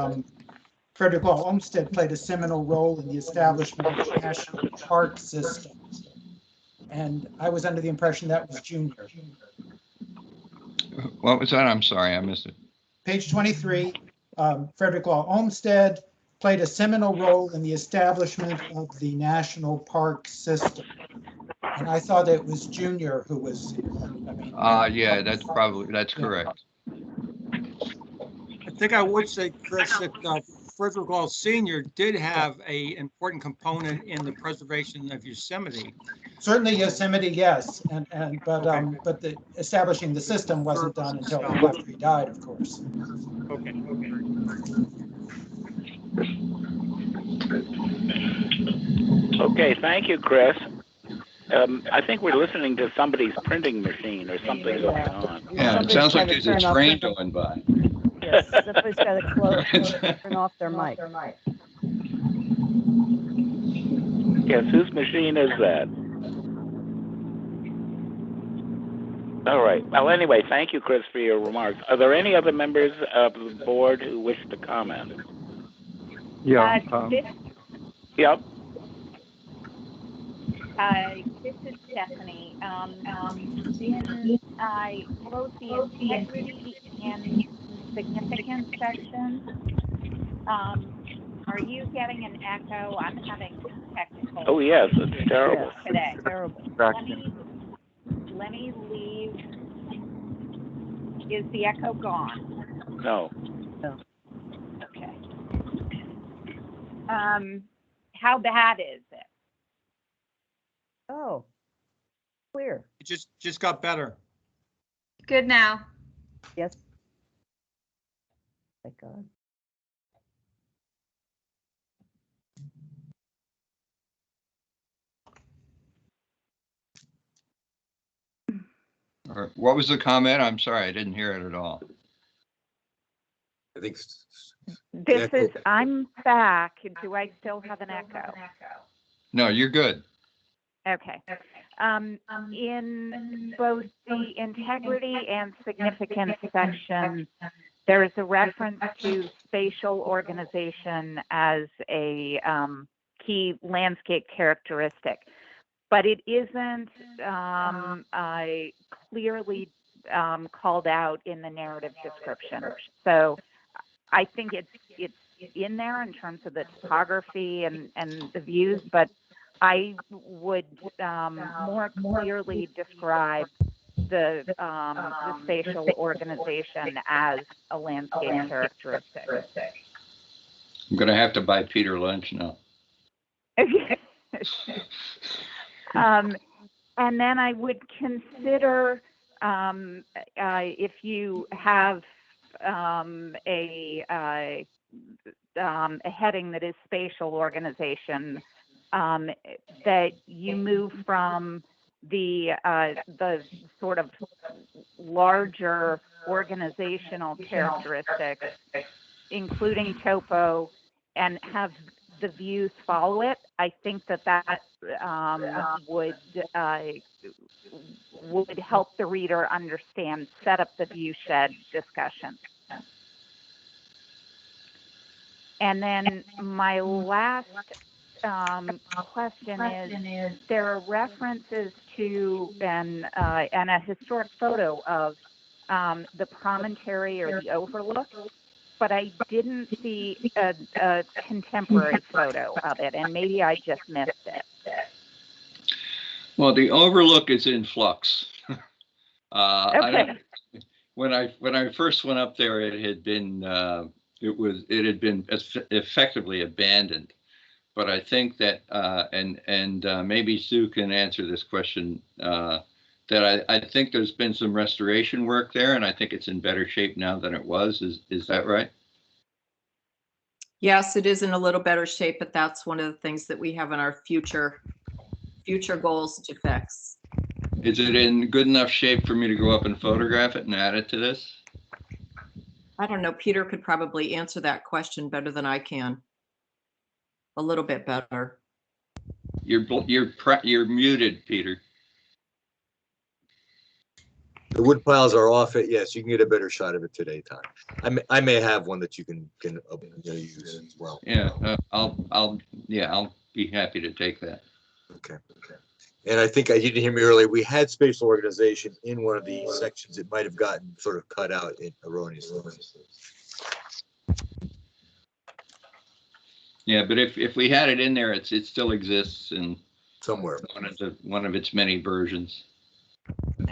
Frederick Law Olmsted played a seminal role in the establishment of the National Park System. And I was under the impression that was Junior. What was that? I'm sorry, I missed it. Page 23, Frederick Law Olmsted played a seminal role in the establishment of the National Park System. And I thought it was Junior who was, Yeah, that's correct. I think I would say, Chris, that Frederick Law Sr. did have an important component in the preservation of Yosemite. Certainly Yosemite, yes, but the establishing the system wasn't done until after he died, of course. Okay. Okay, thank you, Chris. I think we're listening to somebody's printing machine or something going on. Yeah, it sounds like there's a train going by. Yes, somebody's got to turn off their mic. Yes, whose machine is that? All right. Well, anyway, thank you, Chris, for your remarks. Are there any other members of the board who wish to comment? Yeah. Yep. This is Stephanie. In both the integrity and significance section, are you getting an echo? I'm having technical. Oh yes, it's terrible. Today. Terrible. Let me leave. Is the echo gone? No. Okay. How bad is it? Oh, clear. It just got better. Good now. Yes. Thank God. All right. What was the comment? I'm sorry, I didn't hear it at all. I think I'm back. Do I still have an echo? No, you're good. Okay. In both the integrity and significance section, there is a reference to spatial organization as a key landscape characteristic, but it isn't clearly called out in the narrative description. So I think it's in there in terms of the topography and the views, but I would more clearly describe the spatial organization as a landscape characteristic. I'm going to have to buy Peter lunch now. And then I would consider if you have a heading that is spatial organization, that you move from the sort of larger organizational characteristics, including topo, and have the views follow it. I think that would help the reader understand, set up the view shed discussion. And then my last question is, there are references to and a historic photo of the promontory or the overlook, but I didn't see a contemporary photo of it, and maybe I just missed it. Well, the overlook is in flux. I don't, when I first went up there, it had been effectively abandoned. But I think that maybe Sue can answer this question. That I think there's been some restoration work there, and I think it's in better shape now than it was. Is that right? Yes, it is in a little better shape, but that's one of the things that we have in our future goals to fix. Is it in good enough shape for me to go up and photograph it and add it to this? I don't know. Peter could probably answer that question better than I can. A little bit better. You're muted, Peter. The wood piles are off it. Yes, you can get a better shot of it today, Todd. I may have one that you can use as well. Yeah, I'll be happy to take that. Okay. And I think you didn't hear me earlier. We had spatial organization in one of the sections. It might have gotten sort of cut out erroneously. Yeah, but if we had it in there, it still exists in somewhere. One of its many versions.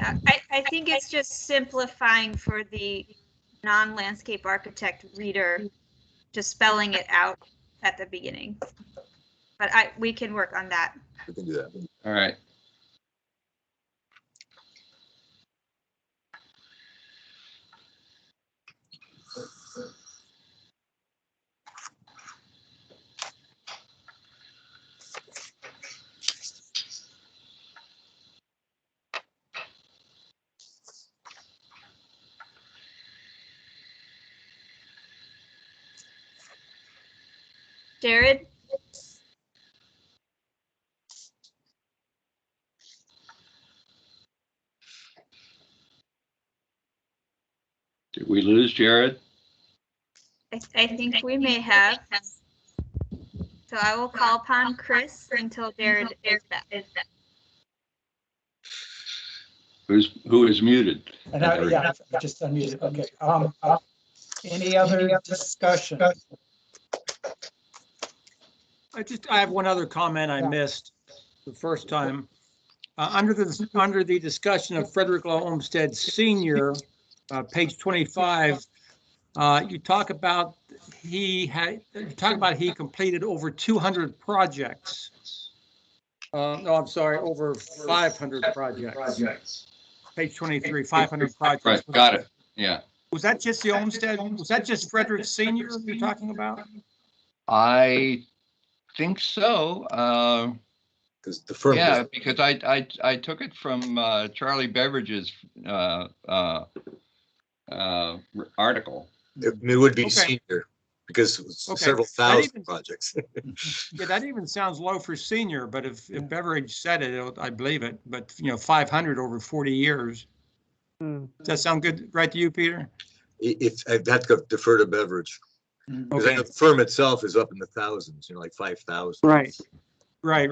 I think it's just simplifying for the non-landscape architect reader, just spelling it out at the beginning. But we can work on that. We can do that. All right. Jared? Did we lose Jared? I think we may have. So I will call upon Chris until Jared is back. Who is muted? And I just unmuted. Okay. Any other discussion? I have one other comment I missed the first time. Under the discussion of Frederick Law Olmsted Sr., page 25, you talk about he completed over 200 projects. No, I'm sorry, over 500 projects. Page 23, 500 projects. Right, got it. Yeah. Was that just the Olmsted? Was that just Frederick Sr. you're talking about? I think so. Because the firm. Yeah, because I took it from Charlie Beveridge's article. It would be senior because several thousand projects. Yeah, that even sounds low for senior, but if Beveridge said it, I believe it. But 500 over 40 years. Does that sound good, right to you, Peter? I'd have to defer to Beveridge. Because the firm itself is up in the thousands, like 5,000. Right. I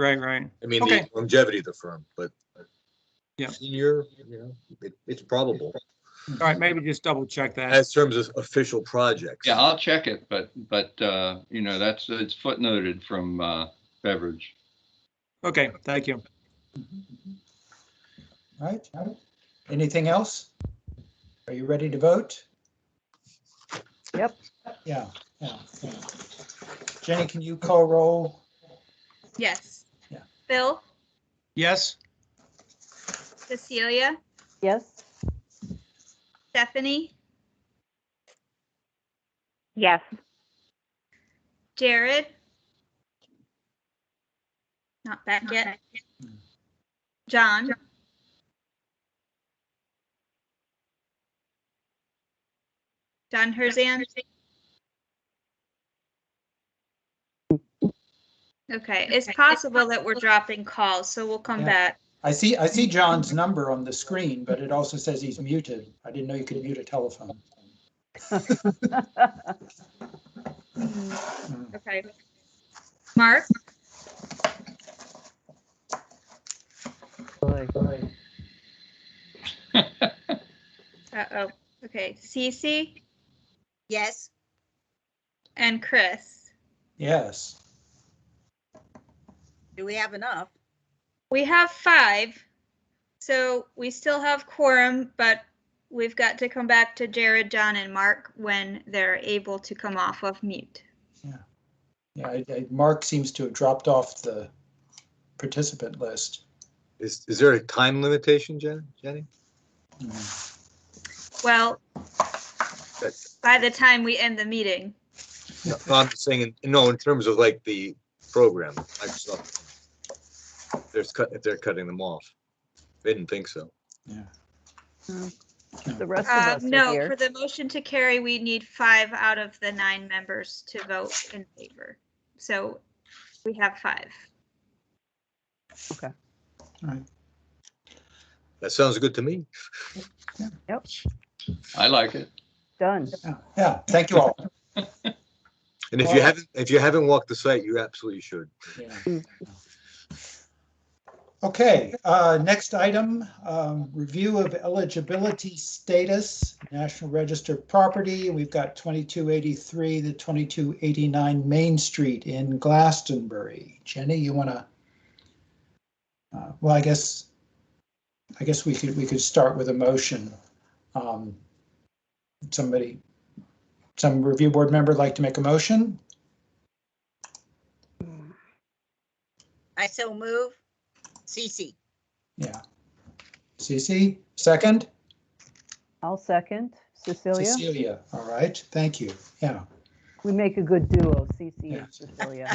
mean, the longevity of the firm, but yeah, senior, it's probable. All right, maybe just double check that. As terms of official projects. Yeah, I'll check it, but it's footnoted from Beveridge. Okay, thank you. All right. Anything else? Are you ready to vote? Yep. Yeah. Jenny, can you call roll? Yes. Yeah. Phil? Yes. Cecilia? Yes. Stephanie? Yes. Jared? Not back yet. John? John Herzan? Okay, it's possible that we're dropping calls, so we'll come back. I see John's number on the screen, but it also says he's muted. I didn't know you could mute a telephone. Okay. Mark? Uh-oh. Okay. Cece? Yes. And Chris? Yes. Do we have enough? We have 5. So we still have quorum, but we've got to come back to Jared, John, and Mark when they're able to come off of mute. Yeah, Mark seems to have dropped off the participant list. Is there a time limitation, Jenny? Well, by the time we end the meeting. No, I'm just saying, in terms of like the program, Microsoft, if they're cutting them off. They didn't think so. Yeah. The rest of us are No, here. for the motion to carry, we need 5 out of the 9 members to vote in favor. So we have 5. Okay. All right. That sounds good to me. Yep. I like it. Done. Yeah. Thank you all. And if you haven't walked the site, you absolutely should. Yeah. Okay, next item, review of eligibility status, National Register property. We've got 2283 to 2289 Main Street in Glastonbury. Jenny, you want to? Well, I guess we could start with a motion. Some review board member like to make a motion? I so move. Cece. Yeah. Cece, second? I'll second. Cecilia? Cecilia, all right, thank you, yeah. We make a good duo, Cece and Cecilia.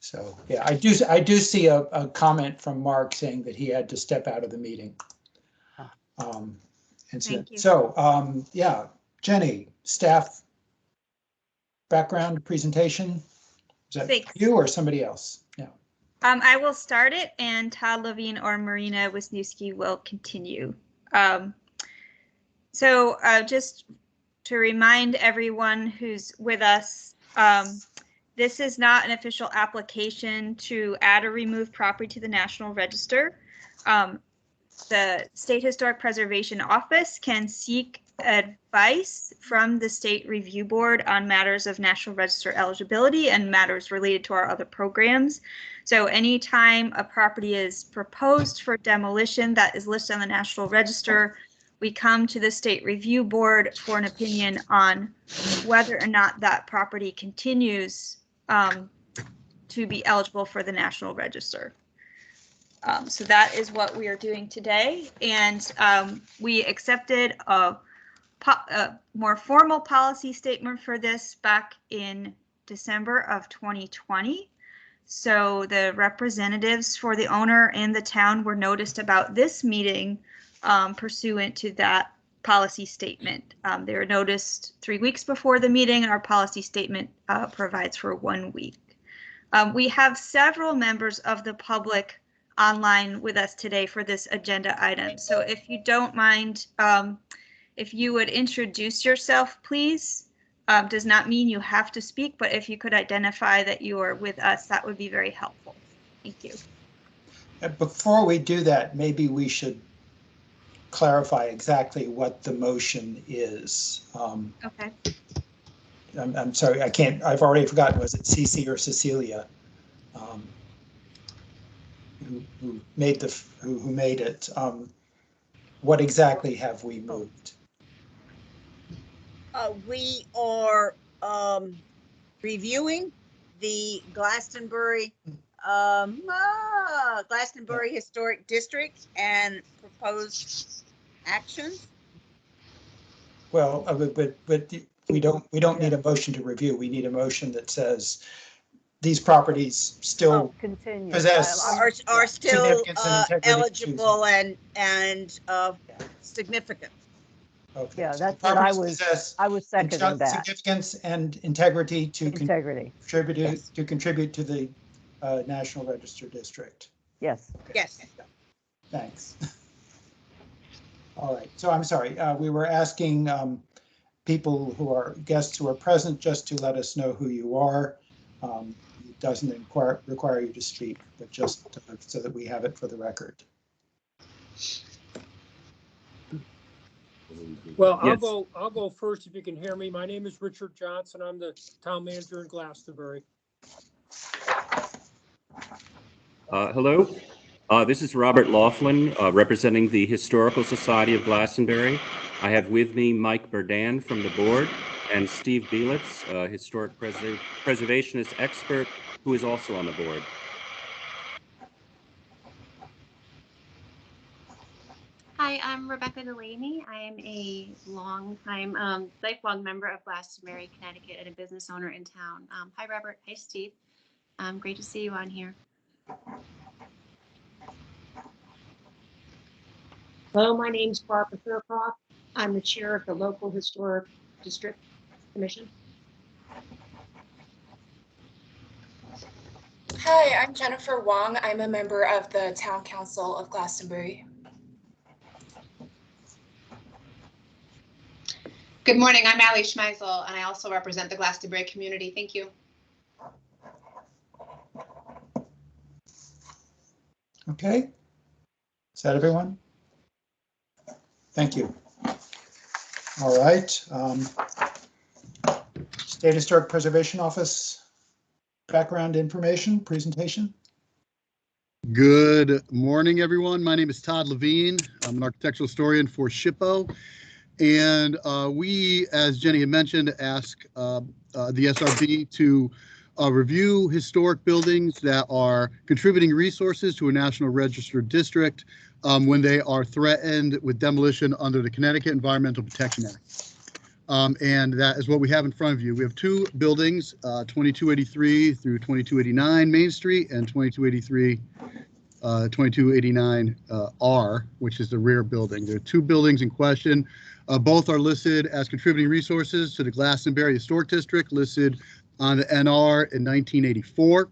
So, yeah, I do see a comment from Mark saying that he had to step out of the meeting. And so, Thank you. yeah, Jenny, staff background presentation? Is that Thanks. you or somebody else? Yeah. I will start it, and Todd Levine or Marina Wisniewski will continue. So just to remind everyone who's with us, this is not an official application to add or remove property to the National Register. The State Historic Preservation Office can seek advice from the State Review Board on matters of National Register eligibility and matters related to our other programs. So anytime a property is proposed for demolition that is listed on the National Register, we come to the State Review Board for an opinion on whether or not that property continues to be eligible for the National Register. So that is what we are doing today. And we accepted a more formal policy statement for this back in December of 2020. So the representatives for the owner and the town were noticed about this meeting pursuant to that policy statement. They were noticed 3 weeks before the meeting, and our policy statement provides for 1 week. We have several members of the public online with us today for this agenda item. So if you don't mind, if you would introduce yourself, please. Does not mean you have to speak, but if you could identify that you are with us, that would be very helpful. Thank you. Before we do that, maybe we should clarify exactly what the motion is. Okay. I'm sorry, I can't, I've already forgotten, was it Cece or Cecilia? Who made it? What exactly have we moved? We are reviewing the Glastonbury Historic District and proposed actions. Well, but we don't need a motion to review. We need a motion that says these properties still continue. possess Are still significance and integrity to- eligible and significant. Okay. Yeah, so that's the what I properties was, possess I was seconding that. significance and integrity to Integrity, contribute to the National Register District. yes. Yes. Thanks. All right, so I'm sorry, we were asking people who are guests who are present just to let us know who you are. It doesn't require you to speak, but just so that we have it for the record. Well, I'll go first if you can hear me. My name is Richard Johnson. I'm the town manager in Glastonbury. Hello. This is Robert Laughlin, representing the Historical Society of Glastonbury. I have with me Mike Burdan from the board and Steve Bielitz, historic preservationist expert, who is also on the board. Hi, I'm Rebecca Delaney. I am a lifelong member of Glastonbury, Connecticut, and a business owner in town. Hi, Robert. Hi, Steve. Great to see you on here. Hello, my name's Barbara Faircroft. I'm the chair of the local historic district commission. Hi, I'm Jennifer Wong. I'm a member of the Town Council of Glastonbury. Good morning, I'm Allie Schmeisel, and I also represent the Glastonbury community. Thank you. Okay. Is that everyone? Thank you. All right. State Historic Preservation Office background information presentation. Good morning, everyone. My name is Todd Levine. I'm an architectural historian for SHPO. And we, as Jenny had mentioned, ask the SRB to review historic buildings that are contributing resources to a National Register district when they are threatened with demolition under the Connecticut Environmental Protection Act. And that is what we have in front of you. We have two buildings, 2283 through 2289 Main Street and 2283 2289 R, which is the rear building. There are two buildings in question. Both are listed as contributing resources to the Glastonbury Historic District, listed on the NR in 1984.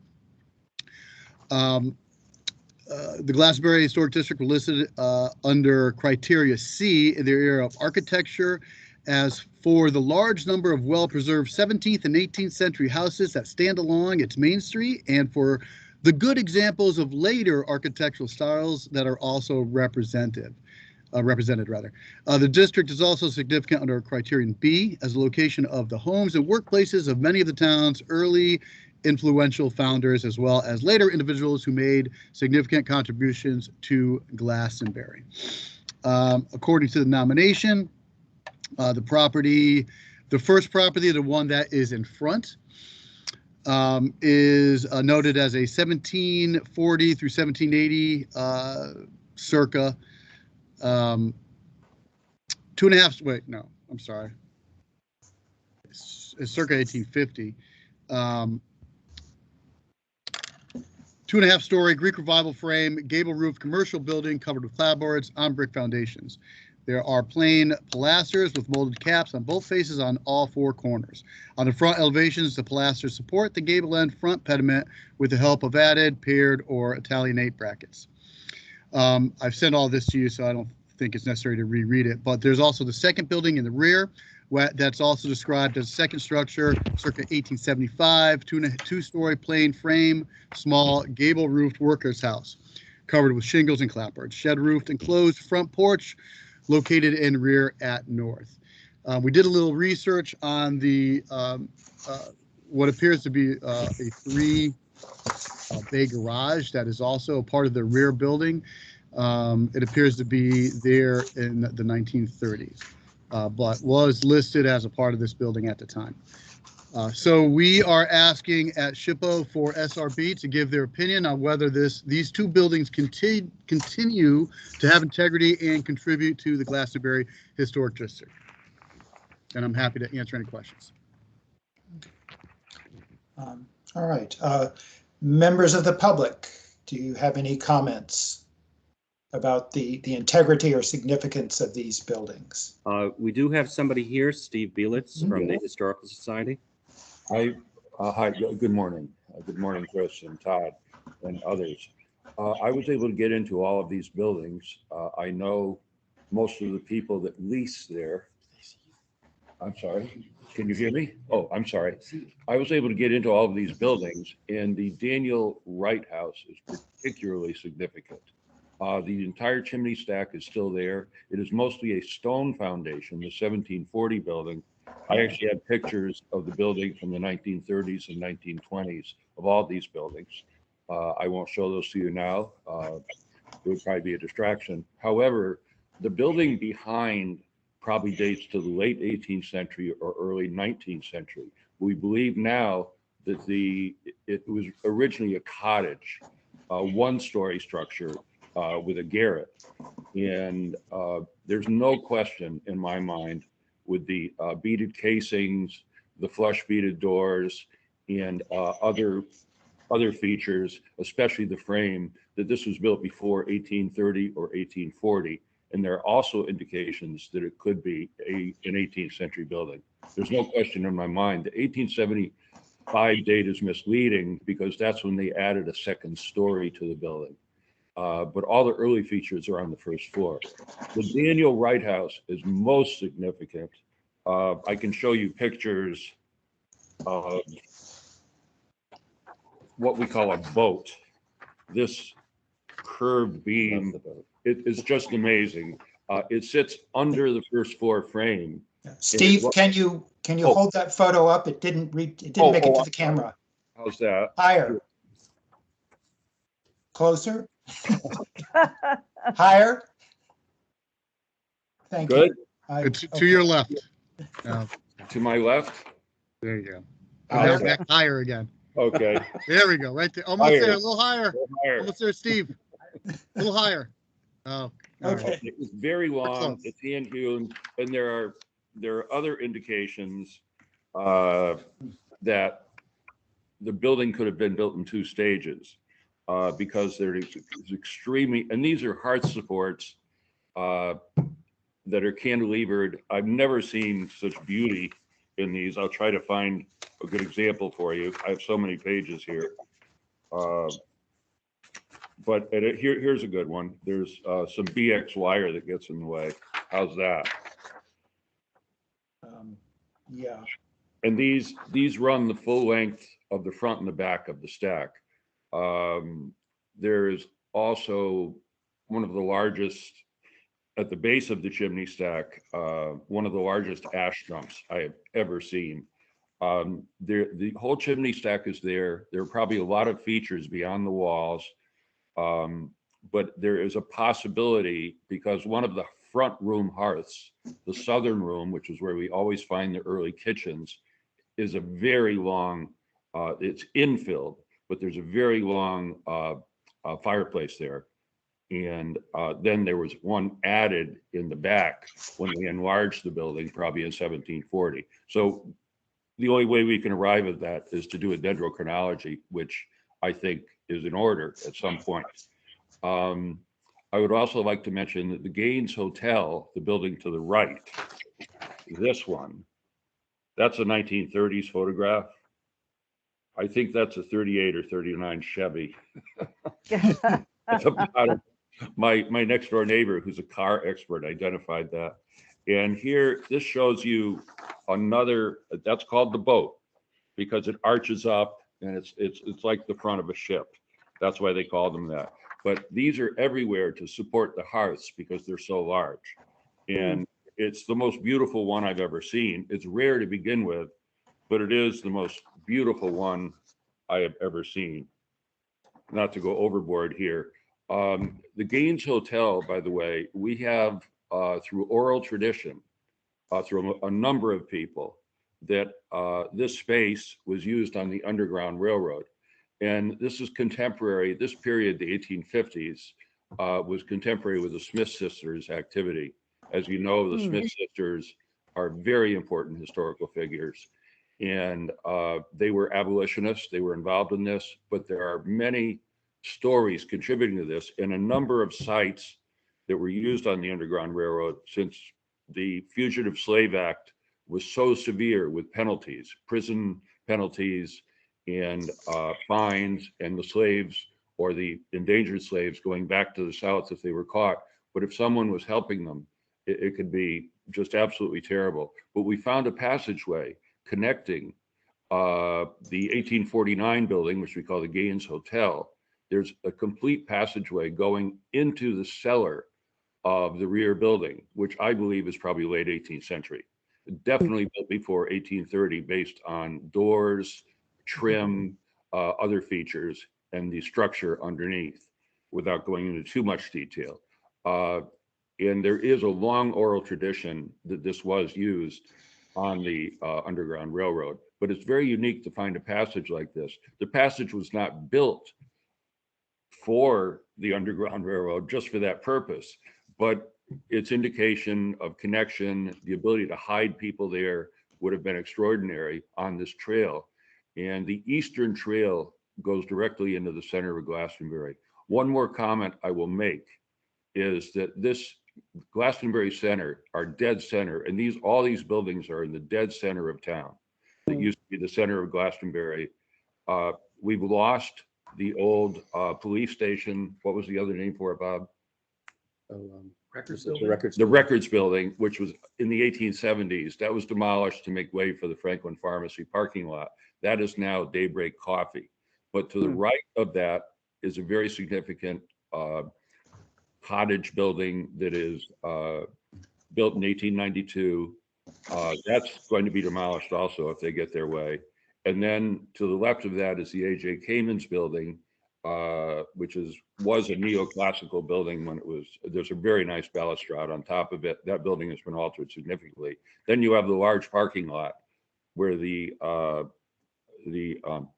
The Glastonbury Historic District were listed under criteria C in their area of architecture. As for the large number of well-preserved 17th and 18th century houses that stand along its main street, and for the good examples of later architectural styles that are also represented. The district is also significant under criterion B as a location of the homes and workplaces of many of the town's early influential founders, as well as later individuals who made significant contributions to Glastonbury. According to the nomination, the first property, the one that is in front, is noted as a 1740 through 1780 circa 1850. 2.5-story Greek Revival frame, gable roof commercial building covered with clapboards on brick foundations. There are plain pilasters with molded caps on both faces on all four corners. On the front elevations, the pilasters support the gable end front pediment with the help of added, paired, or Italianate brackets. I've sent all this to you, so I don't think it's necessary to reread it, but there's also the second building in the rear that's also described as a second structure, circa 1875, two-story plain frame, small gable-roofed workers' house, covered with shingles and clapboards, shed-roofed enclosed front porch, located in rear at north. We did a little research on the what appears to be a three-bay garage that is also part of the rear building. It appears to be there in the 1930s, but was listed as a part of this building at the time. So we are asking at SHPO for SRB to give their opinion on whether these two buildings continue to have integrity and contribute to the Glastonbury Historic District. And I'm happy to answer any questions. All right. Members of the public, do you have any comments about the integrity or significance of these buildings? We do have somebody here, Steve Bielitz from the Historical Society. Hi, good morning. Good morning, Chris and Todd and others. I was able to get into all of these buildings. I know most of the people that lease there. I'm sorry, can you hear me? Oh, I'm sorry. I was able to get into all of these buildings, and the Daniel Wright House is particularly significant. The entire chimney stack is still there. It is mostly a stone foundation, the 1740 building. I actually have pictures of the building from the 1930s and 1920s of all these buildings. I won't show those to you now. it would probably be a distraction. However, the building behind probably dates to the late 18th century or early 19th century. We believe now that it was originally a cottage, one-story structure with a garret. And there's no question in my mind with the beaded casings, the flush beaded doors, and other features, especially the frame, that this was built before 1830 or 1840. And there are also indications that it could be an 18th century building. There's no question in my mind. The 1875 date is misleading because that's when they added a second story to the building. But all the early features are on the first floor. The Daniel Wright House is most significant. I can show you pictures of what we call a boat. This curved beam, it is just amazing. It sits under the first floor frame. Steve, can you hold that photo up? It didn't make it to the camera. How's that? Higher. Closer. Higher. Thank Good. you. It's to your left. To my left? There you go. How's Back that? higher again. Okay. There we go. Right there. Almost Higher. there. A little higher. A little higher. Almost there, Steve. A little higher. Oh. all right. It was very long. close. It's hand hewn, and there are other indications that the building could have been built in 2 stages because there is extremely, and these are hearth supports that are cantilevered. I've never seen such beauty in these. I'll try to find a good example for you. I have so many pages here. But here's a good one. There's some BX wire that gets in the way. How's that? Yeah. And these run the full length of the front and the back of the stack. There's also one of the largest, at the base of the chimney stack, one of the largest ash dumps I have ever seen. The whole chimney stack is there. There are probably a lot of features beyond the walls. But there is a possibility because one of the front room hearths, the southern room, which is where we always find the early kitchens, is a very long, it's infilled, but there's a very long fireplace there. And then there was one added in the back when they enlarged the building, probably in 1740. So the only way we can arrive at that is to do a dendrochronology, which I think is in order at some point. I would also like to mention that the Gaines Hotel, the building to the right, this one, that's a 1930s photograph. I think that's a 38 or 39 Chevy. At the bottom. My next door neighbor, who's a car expert, identified that. And here, this shows you another, that's called the boat because it arches up and it's like the front of a ship. That's why they call them that. But these are everywhere to support the hearths because they're so large. And it's the most beautiful one I've ever seen. It's rare to begin with, but it is the most beautiful one I have ever seen. Not to go overboard here. The Gaines Hotel, by the way, we have through oral tradition, through a number of people, that this space was used on the Underground Railroad. And this is contemporary, this period, the 1850s, was contemporary with the Smith sisters' activity. As you know, the Smith sisters are very important historical figures. And they were abolitionists, they were involved in this, but there are many stories contributing to this in a number of sites that were used on the Underground Railroad since the Fugitive Slave Act was so severe with penalties, prison penalties and fines, and the slaves or the endangered slaves going back to the South if they were caught. But if someone was helping them, it could be just absolutely terrible. But we found a passageway connecting the 1849 building, which we call the Gaines Hotel. There's a complete passageway going into the cellar of the rear building, which I believe is probably late 18th century. Definitely built before 1830 based on doors, trim, other features, and the structure underneath. without going into too much detail. And there is a long oral tradition that this was used on the Underground Railroad, but it's very unique to find a passage like this. The passage was not built for the Underground Railroad just for that purpose, but its indication of connection, the ability to hide people there would have been extraordinary on this trail. And the Eastern Trail goes directly into the center of Glastonbury. One more comment I will make is that this Glastonbury Center, our dead center, and all these buildings are in the dead center of town. That used to be the center of Glastonbury. We've lost the old police station. What was the other name for it, Bob? The Records Building, which was in the 1870s. That was demolished to make way for the Franklin Pharmacy parking lot. That is now Daybreak Coffee. But to the right of that is a very significant cottage building that is built in 1892. That's going to be demolished also if they get their way. And then to the left of that is the A.J. Kamens building, which was a neoclassical building when there's a very nice balustrade on top of it. That building has been altered significantly. Then you have the large parking lot where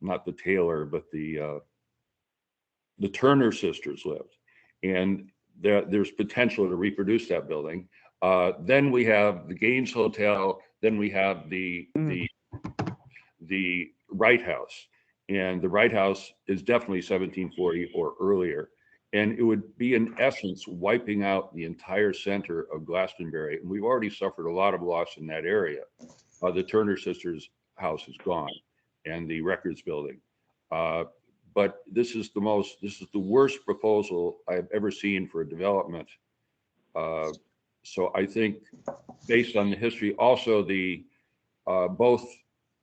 not the Taylor, but the Turner sisters lived. And there's potential to reproduce that building. Then we have the Gaines Hotel. Then we have the Wright House. And the Wright House is definitely 1740 or earlier. And it would be, in essence, wiping out the entire center of Glastonbury. And we've already suffered a lot of loss in that area. The Turner sisters' house is gone, and the Records Building. But this is the worst proposal I've ever seen for a development. So I think, based on the history, also both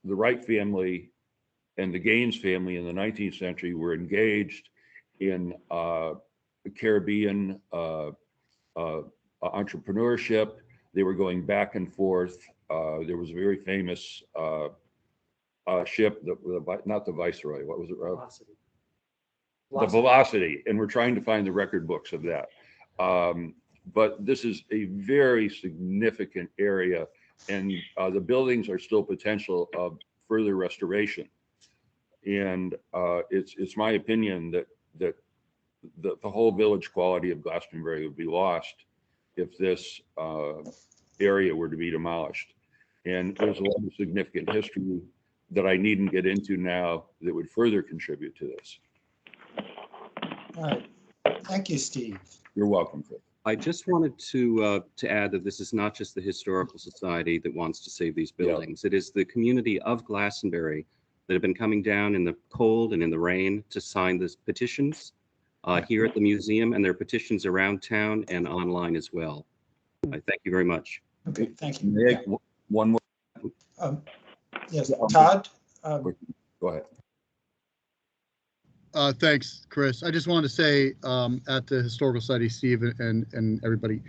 the Wright family and the Gaines family in the 19th century were engaged in Caribbean entrepreneurship. They were going back and forth. There was a very famous ship, not the Viceroy, what was it, Rob? Velocity. The Velocity, and we're trying to find the record books of that. But this is a very significant area, and the buildings are still potential of further restoration. And it's my opinion that the whole village quality of Glastonbury would be lost if this area were to be demolished. And there's a lot of significant history that I needn't get into now that would further contribute to this. All right. Thank you, Steve. You're welcome, Chris. I just wanted to add that this is not just the Historical Society that wants to save these buildings. It is the community of Glastonbury that have been coming down in the cold and in the rain to sign these petitions here at the museum, and there are petitions around town and online as well. I thank you very much. Okay, thank you. One more. Yes, Todd? Go ahead. Thanks, Chris. I just wanted to say at the Historical Society, Steve and everybody,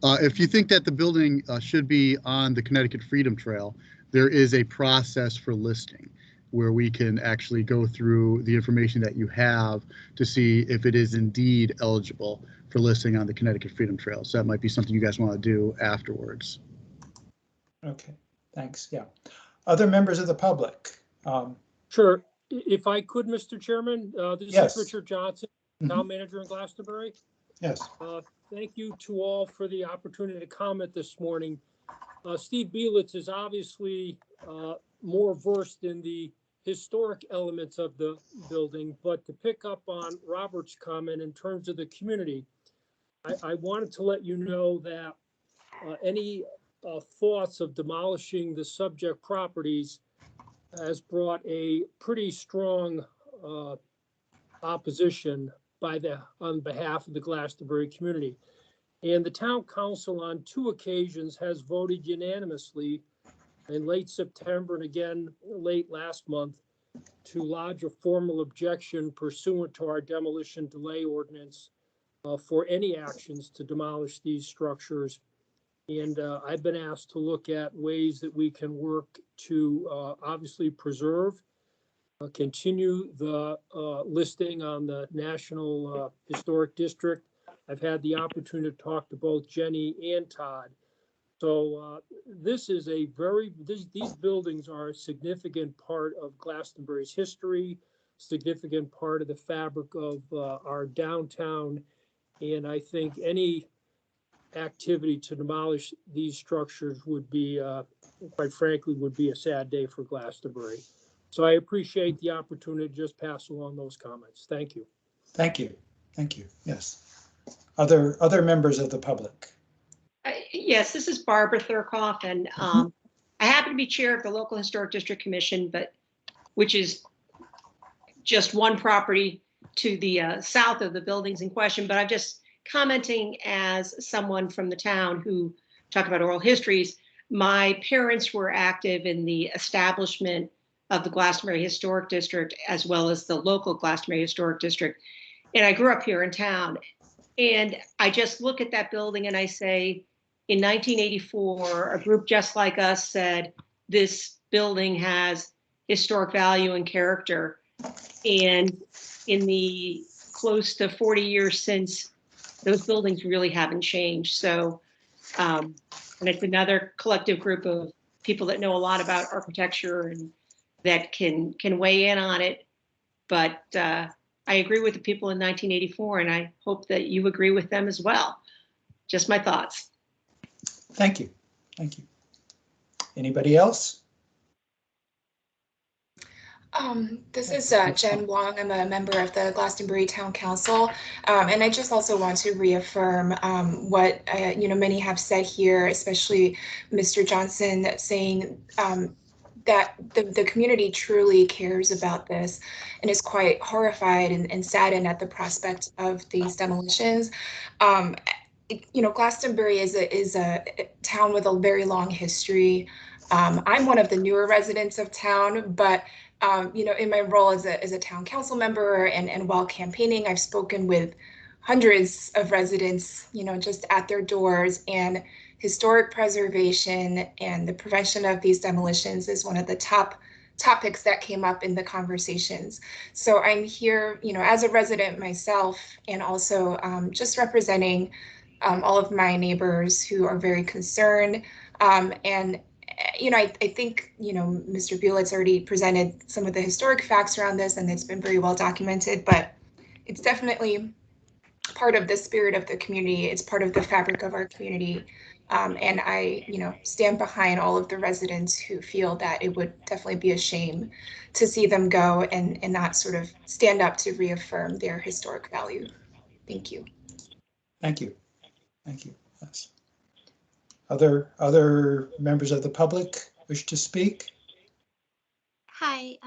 if you think that the building should be on the Connecticut Freedom Trail, there is a process for listing where we can actually go through the information that you have to see if it is indeed eligible for listing on the Connecticut Freedom Trail. So that might be something you guys want to do afterwards. Okay, thanks. Yeah. Other members of the public? Sure. If I could, Mr. Chairman, this Yes. is Richard Johnson, Town Manager in Glastonbury. Yes. Thank you to all for the opportunity to comment this morning. Steve Bielitz is obviously more versed in the historic elements of the building, but to pick up on Robert's comment in terms of the community, I wanted to let you know that any thoughts of demolishing the subject properties has brought a pretty strong opposition on behalf of the Glastonbury community. And the town council on 2 occasions has voted unanimously in late September and again late last month to lodge a formal objection pursuant to our demolition delay ordinance for any actions to demolish these structures. And I've been asked to look at ways that we can work to obviously preserve continue the listing on the National Historic District. I've had the opportunity to talk to both Jenny and Todd. So this is a these buildings are a significant part of Glastonbury's history, significant part of the fabric of our downtown. And I think any activity to demolish these structures would be, quite frankly, would be a sad day for Glastonbury. So I appreciate the opportunity to just pass along those comments. Thank you. Thank you. Thank you. Yes. Other members of the public. Yes, this is Barbara Thurkoff, and I happen to be chair of the local historic district commission, which is just one property to the south of the buildings in question. But I'm just commenting as someone from the town who talked about oral histories. My parents were active in the establishment of the Glastonbury Historic District, as well as the local Glastonbury Historic District. And I grew up here in town. And I just look at that building and I say, in 1984, a group just like us said, this building has historic value and character. And in the close to 40 years since, those buildings really haven't changed. So, and it's another collective group of people that know a lot about architecture and that can weigh in on it. But I agree with the people in 1984, and I hope that you agree with them as well. Just my thoughts. Thank you. Thank you. Anybody else? This is Jen Wong. I'm a member of the Glastonbury Town Council, and I just also want to reaffirm what many have said here, especially Mr. Johnson, saying that the community truly cares about this and is quite horrified and saddened at the prospect of these demolitions. Glastonbury is a town with a very long history. I'm one of the newer residents of town, but in my role as a town council member and while campaigning, I've spoken with hundreds of residents, just at their doors, and historic preservation and the prevention of these demolitions is one of the top topics that came up in the conversations. So I'm here, as a resident myself, and also just representing all of my neighbors who are very concerned. I think, Mr. Buelitz already presented some of the historic facts around this, and it's been very well documented, but it's definitely part of the spirit of the community. It's part of the fabric of our community. And I, stand behind all of the residents who feel that it would definitely be a shame to see them go and not sort of stand up to reaffirm their historic value. Thank you. Thank you. Thank you. Yes. Other members of the public wish to speak? Hi,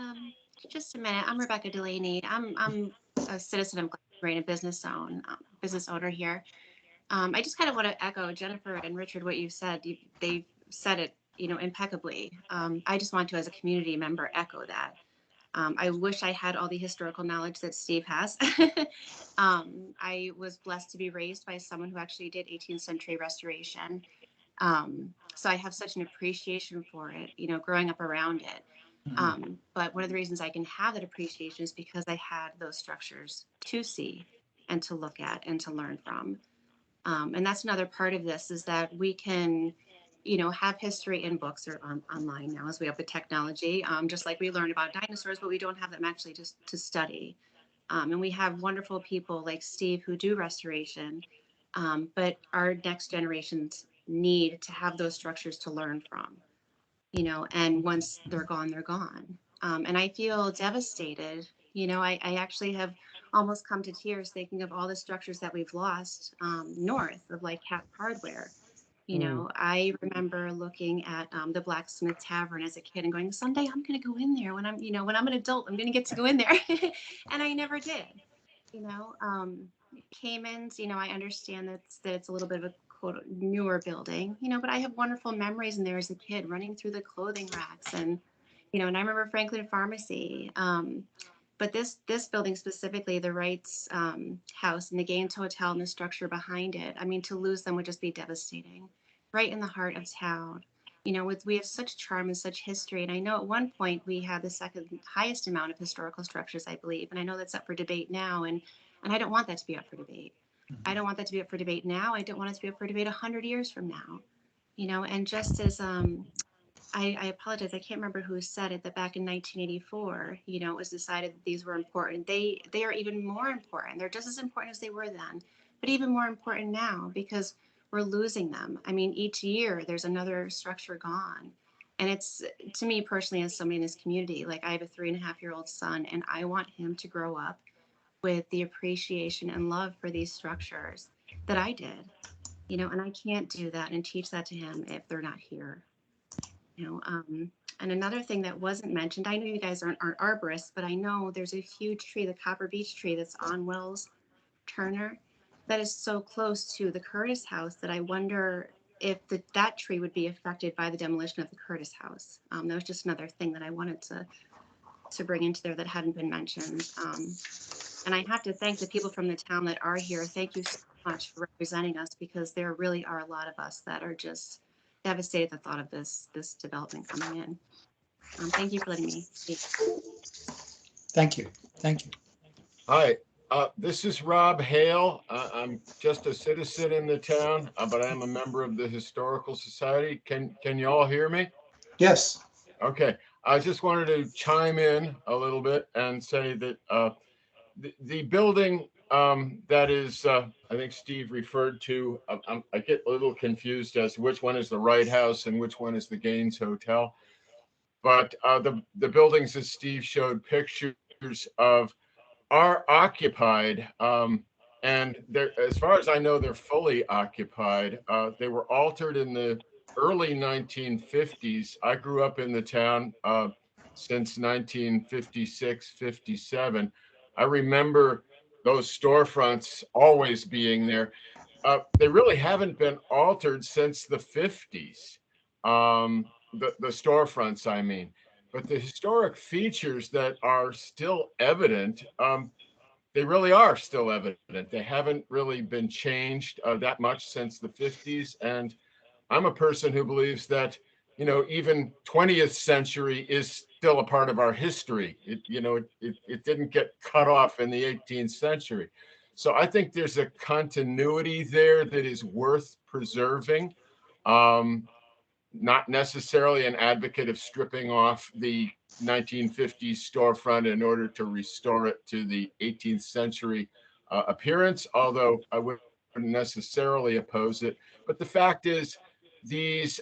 just a minute. I'm Rebecca Delaney. I'm a citizen of Glastonbury and a business owner here. I just kind of want to echo Jennifer and Richard what you said. They've said it, impeccably. I just want to, as a community member, echo that. I wish I had all the historical knowledge that Steve has. I was blessed to be raised by someone who actually did 18th century restoration. So I have such an appreciation for it, growing up around it. But one of the reasons I can have that appreciation is because I had those structures to see and to look at and to learn from. And that's another part of this, is that we can, have history in books or online now as we have the technology, just like we learned about dinosaurs, but we don't have them actually just to study. And we have wonderful people like Steve who do restoration, but our next generations need to have those structures to learn from, and once they're gone, they're gone. And I feel devastated. I actually have almost come to tears thinking of all the structures that we've lost north of like Cap Hardware. I remember looking at the Blacksmith Tavern as a kid and going, someday I'm going to go in there when I'm an adult, I'm going to get to go in there. And I never did. Caymans, I understand that it's a little bit of a quote newer building, but I have wonderful memories in there as a kid running through the clothing racks and I remember Franklin Pharmacy. But this building specifically, the Wrights House and the Gaines Hotel and the structure behind it, to lose them would just be devastating. Right in the heart of town. You know, we have such charm and such history. And I know at one point we had the second highest amount of historical structures, I believe. And I know that's up for debate now. And I don't want that to be up for debate. I don't want that to be up for debate now. I don't want it to be up for debate 100 years from now. You know, and just as I apologize, I can't remember who said it, that back in 1984, you know, it was decided that these were important. They are even more important. They're just as important as they were then, but even more important now because we're losing them. I mean, each year there's another structure gone. And it's, to me personally, as somebody in this community, like I have a 3.5-year-old son, and I want him to grow up with the appreciation and love for these structures that I did, you know, and I can't do that and teach that to him if they're not here. You know, and another thing that wasn't mentioned, I know you guys aren't arborists, but I know there's a huge tree, the Copper Beech tree that's on Wells Turner, that is so close to the Curtis house that I wonder if that tree would be affected by the demolition of the Curtis house. That was just another thing that I wanted to bring into there that hadn't been mentioned. And I have to thank the people from the town that are here. Thank you so much for representing us, because there really are a lot of us that are just devastated at the thought of this development coming in. Thank you for letting me speak. Thank you. Thank you. Hi, this is Rob Hale. I'm just a citizen in the town, but I'm a member of the Historical Society. Can you all hear me? Yes. Okay. I just wanted to chime in a little bit and say that the building that is, I think Steve referred to, I get a little confused as to which one is the Wright House and which one is the Gaines Hotel. But the buildings that Steve showed pictures of are occupied, and they're, as far as I know, they're fully occupied. They were altered in the early 1950s. I grew up in the town since 1956, 57. I remember those storefronts always being there. They really haven't been altered since the 50s, the storefronts, I mean. But the historic features that are still evident, they really are still evident. They haven't really been changed that much since the 50s. And I'm a person who believes that, you know, even 20th century is still a part of our history. It didn't get cut off in the 18th century. So I think there's a continuity there that is worth preserving. Not necessarily an advocate of stripping off the 1950s storefront in order to restore it to the 18th century appearance, although I wouldn't necessarily oppose it. But the fact is, these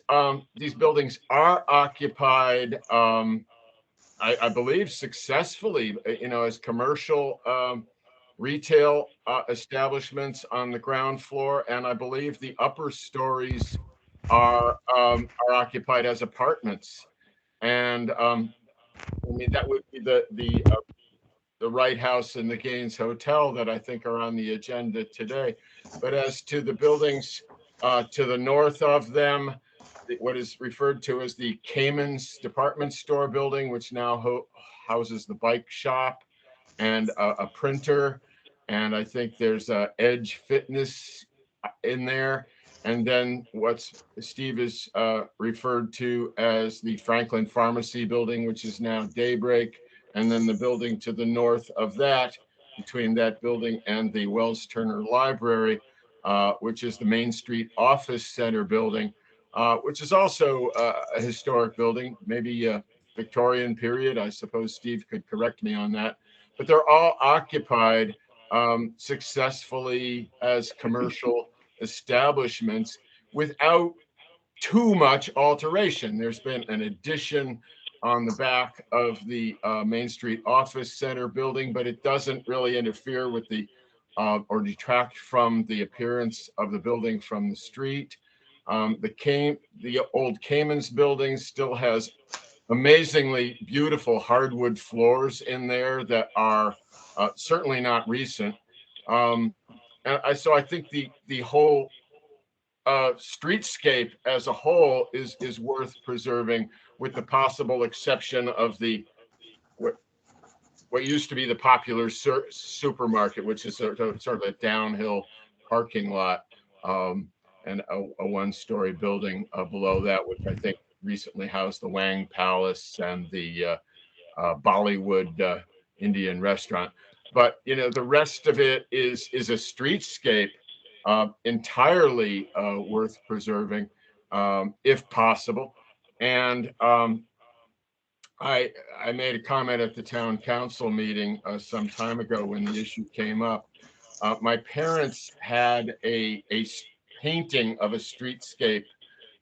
buildings are occupied, I believe, successfully, you know, as commercial retail establishments on the ground floor, and I believe the upper stories are occupied as apartments. And I mean, that would be the Wright House and the Gaines Hotel that I think are on the agenda today. But as to the buildings to the north of them, what is referred to as the Cayman's department store building, which now houses the bike shop and a printer. And I think there's Edge Fitness in there. And then what's Steve is referred to as the Franklin Pharmacy building, which is now Daybreak. And then the building to the north of that, between that building and the Wells Turner Library, which is the Main Street Office Center building, which is also a historic building, maybe Victorian period. I suppose Steve could correct me on that. But they're all occupied successfully as commercial establishments without too much alteration. There's been an addition on the back of the Main Street Office Center building, but it doesn't really interfere with the or detract from the appearance of the building from the street. The old Cayman's building still has amazingly beautiful hardwood floors in there that are certainly not recent. So I think the whole streetscape as a whole is worth preserving, with the possible exception of what used to be the Popular supermarket, which is sort of a downhill parking lot, and a one-story building below that, which I think recently housed the Wang Palace and the Bollywood Indian restaurant. But the rest of it is a streetscape entirely worth preserving, if possible. And I made a comment at the town council meeting some time ago when the issue came up. My parents had a painting of a streetscape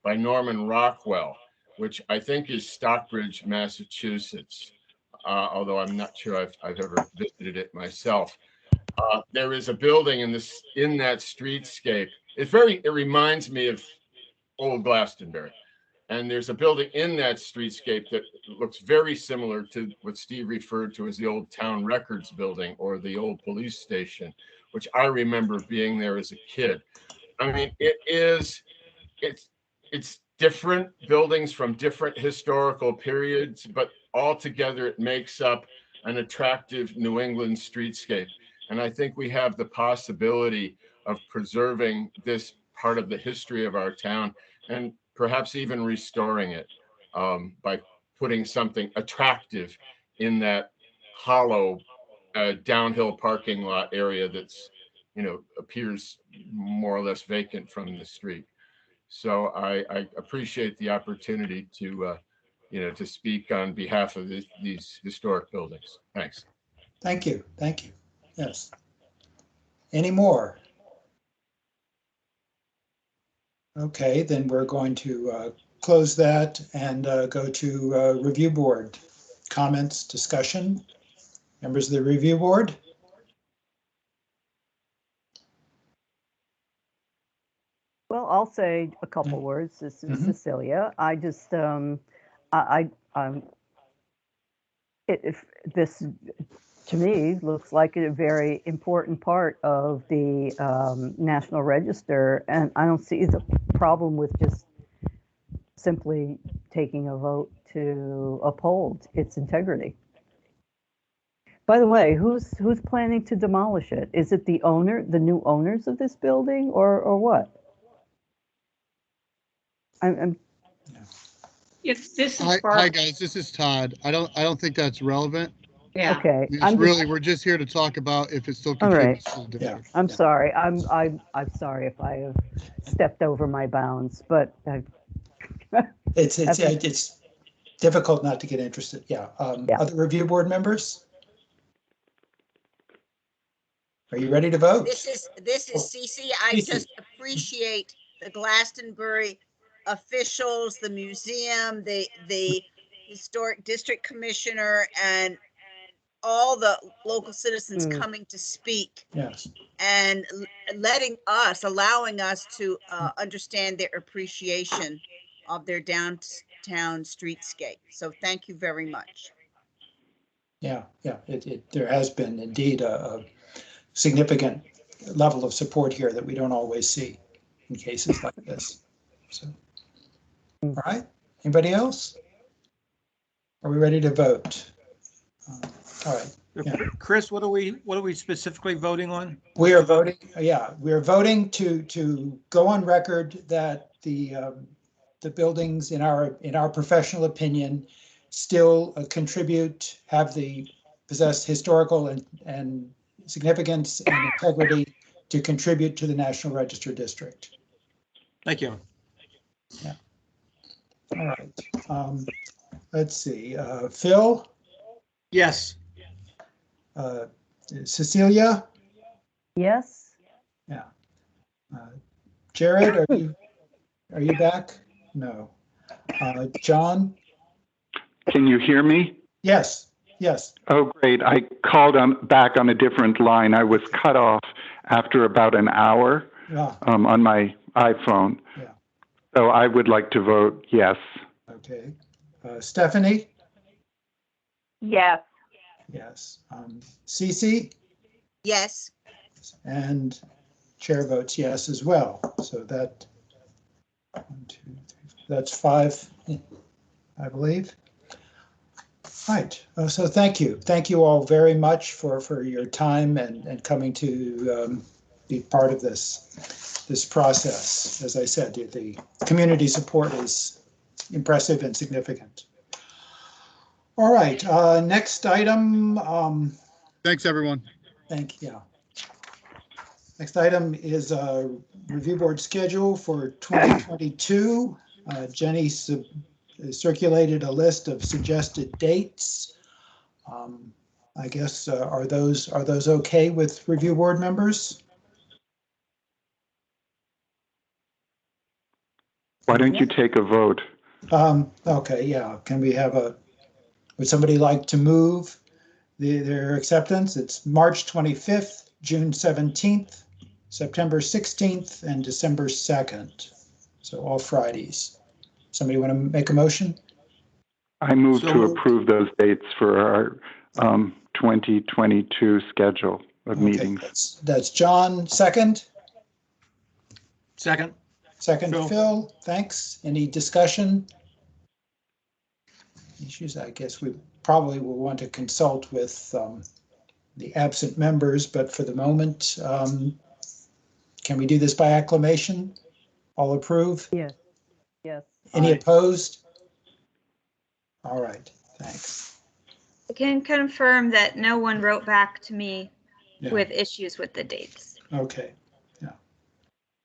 by Norman Rockwell, which I think is Stockbridge, Massachusetts. Although I'm not sure I've ever visited it myself. There is a building in that streetscape. It reminds me of old Glastonbury. And there's a building in that streetscape that looks very similar to what Steve referred to as the old town records building or the old police station, which I remember being there as a kid. I mean, it's different buildings from different historical periods, but altogether it makes up an attractive New England streetscape. And I think we have the possibility of preserving this part of the history of our town and perhaps even restoring it by putting something attractive in that hollow downhill parking lot area that's, appears more or less vacant from the street. So I appreciate the opportunity to speak on behalf of these historic buildings. Thanks. Thank you. Thank you. Yes. Any more? Okay, then we're going to close that and go to review board. Comments, discussion? Members of the review board? Well, I'll say a couple words. This is Cecilia. I just, if this to me looks like a very important part of the National Register, and I don't see the problem with just simply taking a vote to uphold its integrity. By the way, who's planning to demolish it? Is it the new owners of this building, or what? Yes, this is Hi guys, this is Todd. I don't think that's relevant. Yeah. Okay. We're just here to talk about if it still contributes to the debate. I'm sorry. I'm sorry if I have stepped over my bounds, but it's difficult not to get interested. Yeah. Other review board members? Are you ready to vote? This is Cece. I just appreciate the Glastonbury officials, the museum, the historic district commissioner, and all the local citizens coming to speak. Yes. And allowing us to understand their appreciation of their downtown streetscape. So thank you very much. Yeah. There has been indeed a significant level of support here that we don't always see in cases like this. So, all right. Anybody else? Are we ready to vote? All right. Yeah. Chris, what are we specifically voting on? We are voting. Yeah, we are voting to go on record that the buildings, in our professional opinion, still possess historical and significance and integrity to contribute to the National Register District. Thank you. Yeah. All right. Let's see. Phil? Yes. Cecilia? Yes. Yeah. Jared, are you back? No. John? Can you hear me? Yes. Yes. Oh, great. I called back on a different line. I was cut off after about an hour on my iPhone. Yeah. So I would like to vote yes. Okay. Stephanie? Yes. Yes. Cece? Yes. And chair votes yes as well. So that's 5, I believe. Right. So thank you. Thank you all very much for your time and coming to be part of this process. As I said, the community support is impressive and significant. All right, next item. Thanks, everyone. Thank you. Next item is a review board schedule for 2022. Jenny circulated a list of suggested dates. I guess are those okay with review board members? Why don't you take a vote? Okay, yeah. Can we have would somebody like to move their acceptance? It's March 25th, June 17th, September 16th, and December 2nd. So all Fridays. Somebody want to make a motion? I move to approve those dates for our 2022 schedule of meetings. That's John, second. Second. Second, Phil, thanks. Any discussion? Issues, I guess we probably will want to consult with the absent members, but for the moment, can we do this by acclamation? All approve? Yes. Yes. Any opposed? All right, thanks. I can confirm that no one wrote back to me Yeah. with issues with the dates. Okay.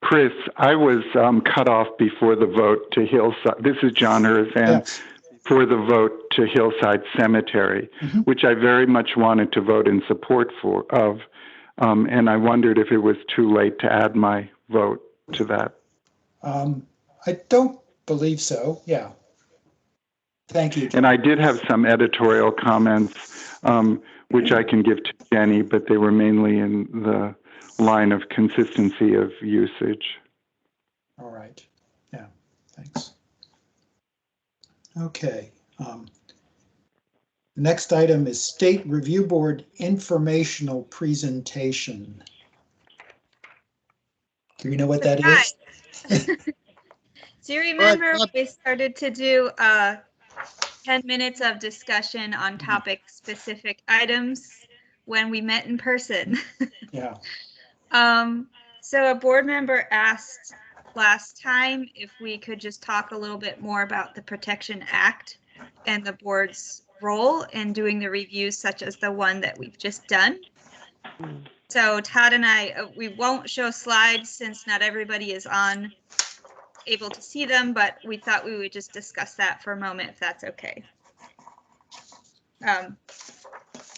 Chris, I was cut off before the vote to Hillside. This is John Herzan. For the vote to Hillside Cemetery, which I very much wanted to vote in support of. And I wondered if it was too late to add my vote to that. I don't believe so. Yeah. Thank you, John. And I did have some editorial comments, which I can give to Jenny, but they were mainly in the line of consistency of usage. All right. Yeah, thanks. Okay. The next item is State Review Board informational presentation. Do you know what that is? Do you remember we started to do 10 minutes of discussion on topic-specific items when we met in person? Yeah. So a board member asked last time if we could just talk a little bit more about the Protection Act and the board's role in doing the reviews such as the one that we've just done. So Todd and I, we won't show slides since not everybody is able to see them, but we thought we would just discuss that for a moment if that's okay.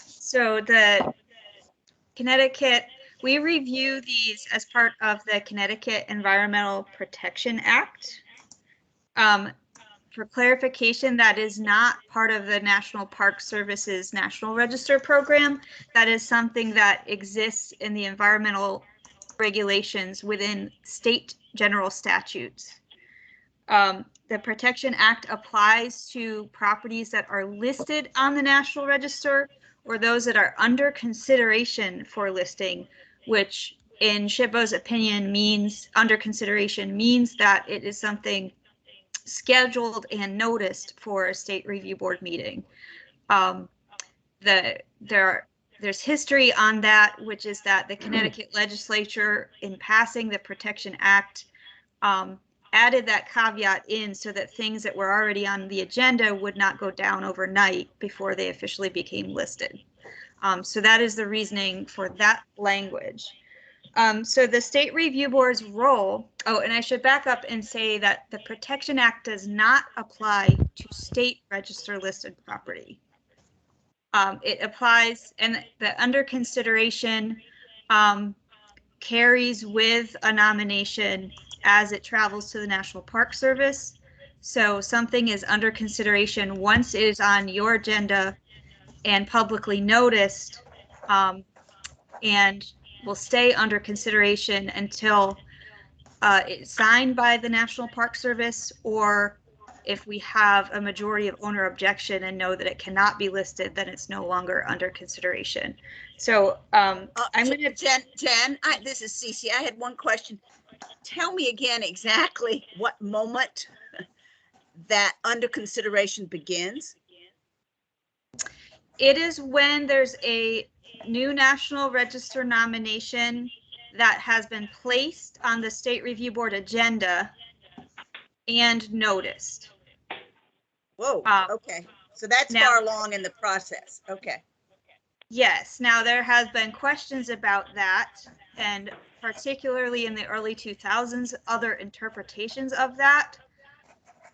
So the Connecticut, we review these as part of the Connecticut Environmental Protection Act. For clarification, that is not part of the National Park Service's National Register program. That is something that exists in the environmental regulations within state general statutes. The Protection Act applies to properties that are listed on the National Register or those that are under consideration for listing, which in SHPO's opinion means under consideration means that it is something scheduled and noticed for a state review board meeting. There's history on that, which is that the Connecticut legislature, in passing the Protection Act, added that caveat in so that things that were already on the agenda would not go down overnight before they officially became listed. So that is the reasoning for that language. So the state review board's role, and I should back up and say that the Protection Act does not apply to state register listed property. It applies, and the under consideration carries with a nomination as it travels to the National Park Service. So something is under consideration once it is on your agenda and publicly noticed, and will stay under consideration until it's signed by the National Park Service, or if we have a majority of owner objection and know that it cannot be listed, then it's no longer under consideration. So I'm going to Jen, this is Cece. I had one question. Tell me again exactly what moment that under consideration begins. It is when there's a new National Register nomination that has been placed on the State Review Board agenda and noticed. Whoa, okay. So that's now- far along in the process. Okay. Yes, now there has been questions about that, and particularly in the early 2000s, other interpretations of that.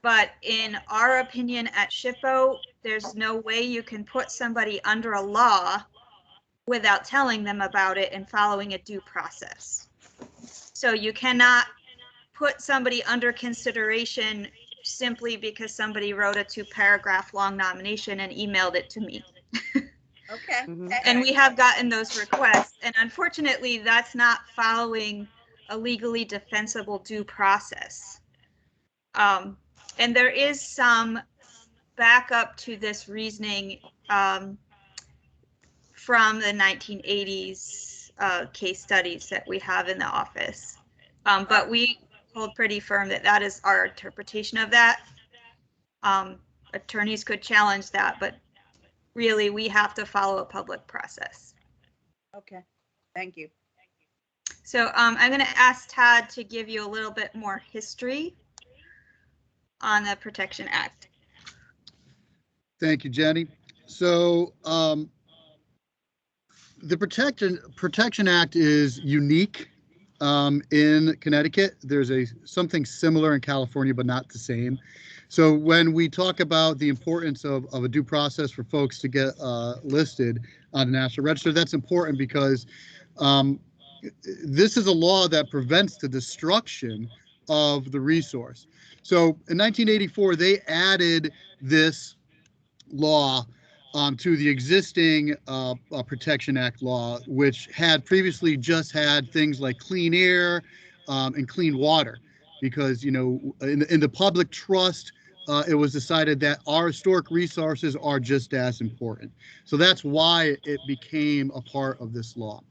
But in our opinion at SHPO, there's no way you can put somebody under a law without telling them about it and following a due process. So you cannot put somebody under consideration simply because somebody wrote a 2-paragraph long nomination and emailed it to me. Okay. And we have gotten those requests, and unfortunately, that's not following a legally defensible due process. And there is some backup to this reasoning from the 1980s case studies that we have in the office. But we hold pretty firm that that is our interpretation of that. Attorneys could challenge that, but really we have to follow a public process. Okay. Thank you. So I'm going to ask Todd to give you a little bit more history on the Protection Act. Thank you, Jenny. So the Protection Act is unique in Connecticut. There's something similar in California, but not the same. So when we talk about the importance of a due process for folks to get listed on the National Register, that's important because this is a law that prevents the destruction of the resource. So in 1984, they added this law to the existing Protection Act law, which had previously just had things like clean air and clean water, because, you know, in the public trust, it was decided that our historic resources are just as important. So that's why it became a part of this law.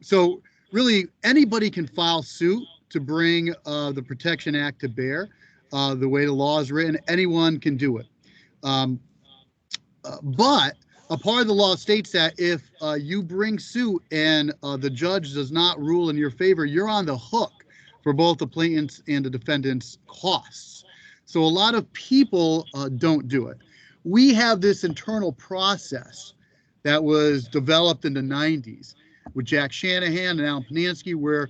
So really, anybody can file suit to bring the Protection Act to bear. The way the law is written, anyone can do it. But a part of the law states that if you bring suit and the judge does not rule in your favor, you're on the hook for both the plaintiff's and the defendant's costs. So a lot of people don't do it. We have this internal process that was developed in the 90s with Jack Shanahan and Alan Panansky, where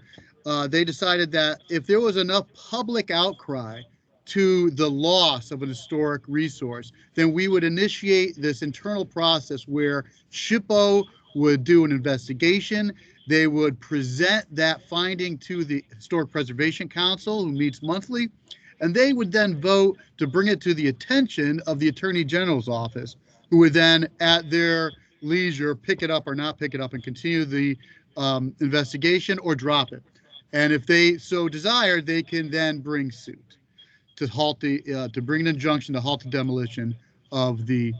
they decided that if there was enough public outcry to the loss of an historic resource, then we would initiate this internal process where SHPO would do an investigation. They would present that finding to the Historic Preservation Council, who meets monthly, and they would then vote to bring it to the attention of the Attorney General's office, who would then, at their leisure, pick it up or not pick it up and continue the investigation or drop it. And if they so desire, they can then bring suit to halt the to bring an injunction to halt the demolition of the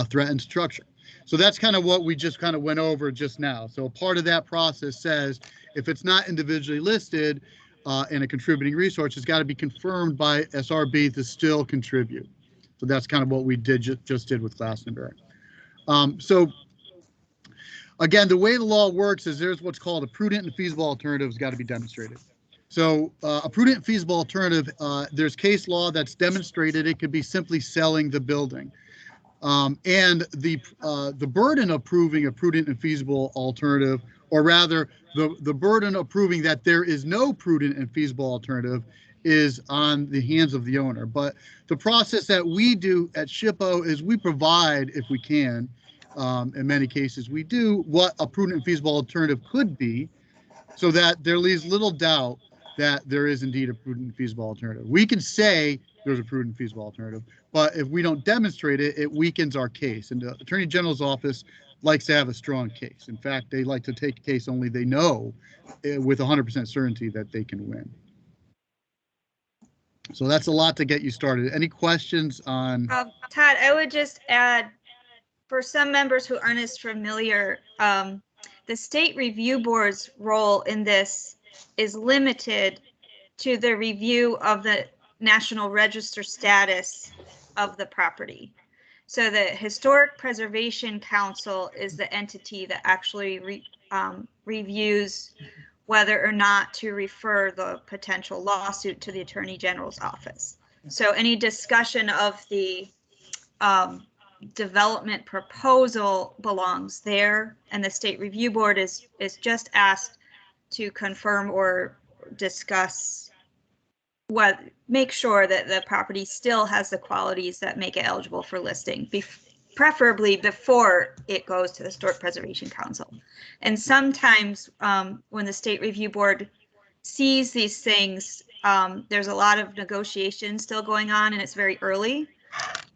threatened structure. So that's kind of what we just kind of went over just now. So part of that process says if it's not individually listed in a contributing resource, it's got to be confirmed by SRB to still contribute. So that's kind of what we just did with Glastonbury. So again, the way the law works is there's what's called a prudent and feasible alternative has got to be demonstrated. So a prudent and feasible alternative, there's case law that's demonstrated it could be simply selling the building. And the burden of proving a prudent and feasible alternative, or rather the burden of proving that there is no prudent and feasible alternative, is on the hands of the owner. But the process that we do at SHPO is we provide, if we can, in many cases we do, what a prudent and feasible alternative could be, so that there leaves little doubt that there is indeed a prudent and feasible alternative. We can say there's a prudent and feasible alternative, but if we don't demonstrate it, it weakens our case. And the Attorney General's office likes to have a strong case. In fact, they like to take a case only they know with 100% certainty that they can win. So that's a lot to get you started. Any questions on? Todd, I would just add, for some members who aren't as familiar, the State Review Board's role in this is limited to the review of the National Register status of the property. So the Historic Preservation Council is the entity that actually reviews whether or not to refer the potential lawsuit to the Attorney General's office. So any discussion of the development proposal belongs there, and the State Review Board is just asked to confirm or discuss make sure that the property still has the qualities that make it eligible for listing, preferably before it goes to the Historic Preservation Council. And sometimes when the State Review Board sees these things, there's a lot of negotiation still going on and it's very early.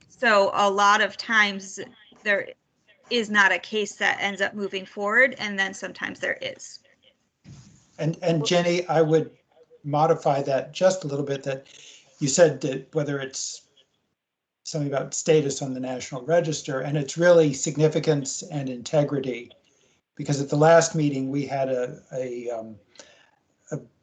So a lot of times there is not a case that ends up moving forward, and then sometimes there is. And Jenny, I would modify that just a little bit, that you said that whether it's something about status on the National Register, and it's really significance and integrity, because at the last meeting we had a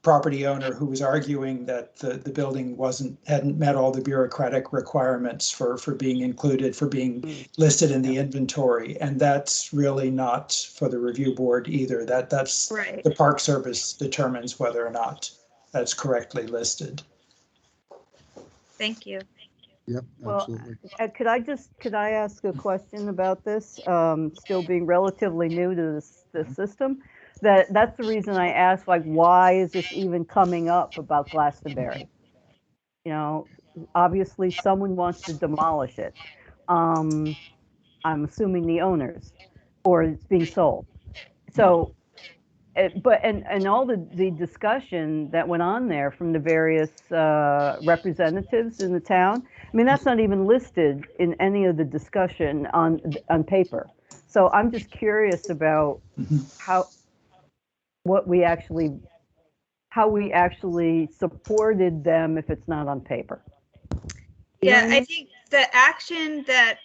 property owner who was arguing that the building hadn't met all the bureaucratic requirements for being included, for being listed in the inventory, and that's really not for the review board either. That's right. The Park Service determines whether or not that's correctly listed. Thank you. Yep, absolutely. Well, could I ask a question about this? Still being relatively new to the system, that's the reason I asked, like, why is this even coming up about Glastonbury? You know, obviously someone wants to demolish it. I'm assuming the owners, or it's being sold. So, and all the discussion that went on there from the various representatives in the town, I mean, that's not even listed in any of the discussion on paper. So I'm just curious about how we actually supported them if it's not on paper. Yeah, I think the action that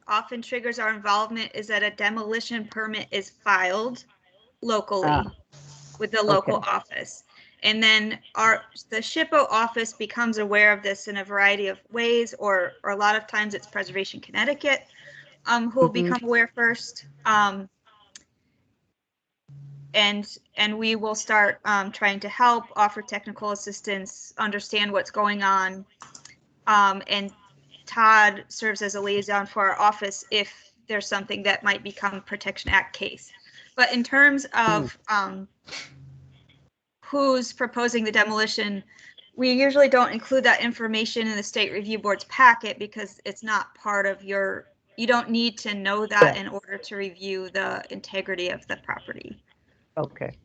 often triggers our involvement is that a demolition permit is filed locally with the local office. And then the SHPO office becomes aware of this in a variety of ways, or a lot of times it's Preservation Connecticut who will become aware first. And we will start trying to help, offer technical assistance, understand what's going on. And Todd serves as a liaison for our office if there's something that might become Protection Act case. But in terms of who's proposing the demolition, we usually don't include that information in the State Review Board's packet because it's not part of you don't need to know that in order to review the integrity of the property. Okay.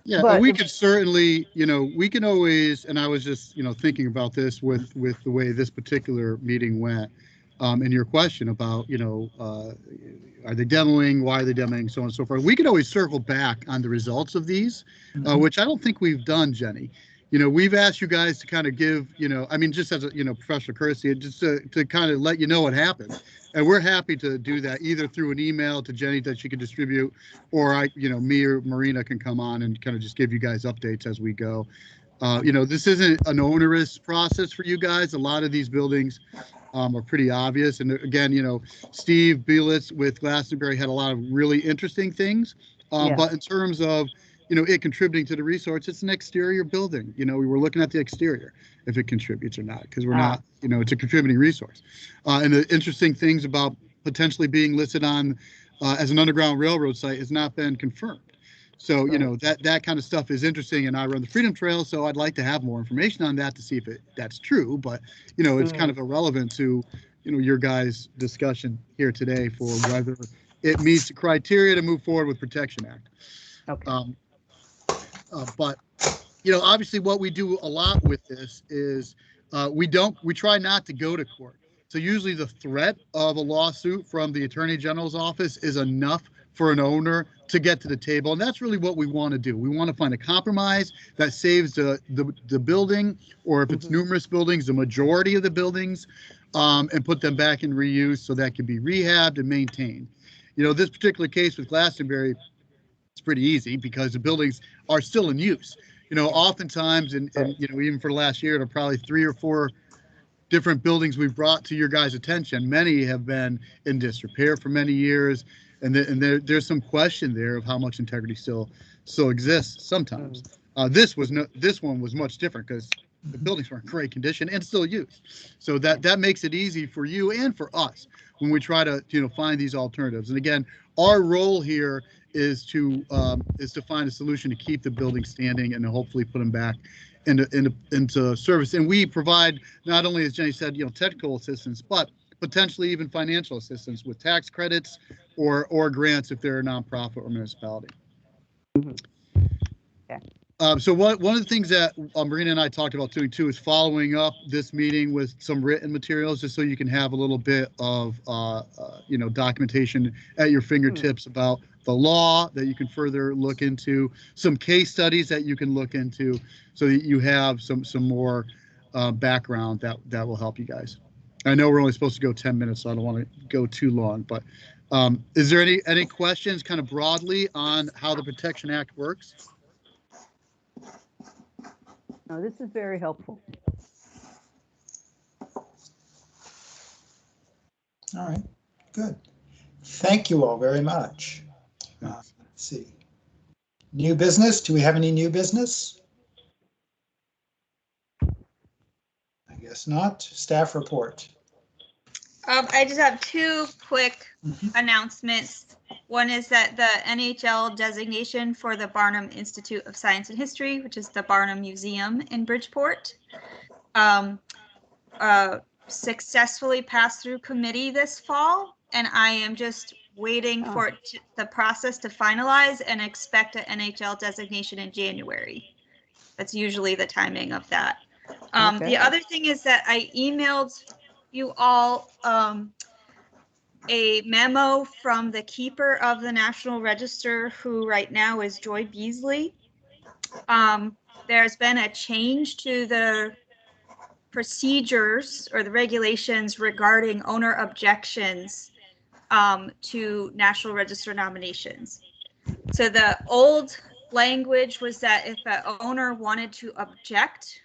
Yeah, but we could certainly, we can always, and I was just, thinking about this with the way this particular meeting went, and your question about, are they demoing, why are they demoing, so on and so forth. We could always circle back on the results of these, which I don't think we've done, Jenny. We've asked you guys to kind of give, just as a, professional courtesy, just to kind of let you know what happened. And we're happy to do that either through an email to Jenny that she can distribute, or me or Marina can come on and kind of just give you guys updates as we go. This isn't an onerous process for you guys. A lot of these buildings are pretty obvious. And again, Steve Bielitz with Glastonbury had a lot of really interesting things. But in terms of, it contributing to the resource, it's an exterior building. We were looking at the exterior, if it contributes or not, because we're not, it's a contributing resource. And the interesting things about potentially being listed on as an Underground Railroad site has not been confirmed. So, that kind of stuff is interesting, and I run the Freedom Trail, so I'd like to have more information on that to see if that's true. But, it's kind of irrelevant to, your guys' discussion here today for whether it meets the criteria to move forward with Protection Act. Okay. But, obviously what we do a lot with this is we try not to go to court. So usually the threat of a lawsuit from the Attorney General's office is enough for an owner to get to the table. And that's really what we want to do. We want to find a compromise that saves the building, or if it's numerous buildings, the majority of the buildings, and put them back in reuse so that can be rehabbed and maintained. This particular case with Glastonbury, it's pretty easy because the buildings are still in use. Oftentimes, and even for the last year, there are probably 3 or 4 different buildings we've brought to your guys' attention. Many have been in disrepair for many years, and there's some question there of how much integrity still exists sometimes. This one was much different because the buildings are in great condition and still used. So that makes it easy for you and for us when we try to, find these alternatives. And again, our role here is to find a solution to keep the building standing and hopefully put them back into service. And we provide not only, as Jenny said, technical assistance, but potentially even financial assistance with tax credits or grants if they're a nonprofit or municipality. Yeah. So one of the things that Marina and I talked about doing too is following up this meeting with some written materials, just so you can have a little bit of documentation at your fingertips about the law that you can further look into, some case studies that you can look into, so that you have some more background that will help you guys. I know we're only supposed to go 10 minutes, so I don't want to go too long, but is there any questions kind of broadly on how the Protection Act works? No, this is very helpful. All right, good. Thank you all very much. Let's see. New business, do we have any new business? I guess not. Staff report. I just have two quick announcements. One is that the NHL designation for the Barnum Institute of Science and History, which is the Barnum Museum in Bridgeport, successfully passed through committee this fall, and I am just waiting for the process to finalize and expect an NHL designation in January. That's usually the timing of that. The other thing is that I emailed you all a memo from the keeper of the National Register, who right now is Joy Beasley. There's been a change to the procedures or the regulations regarding owner objections to National Register nominations. So the old language was that if an owner wanted to object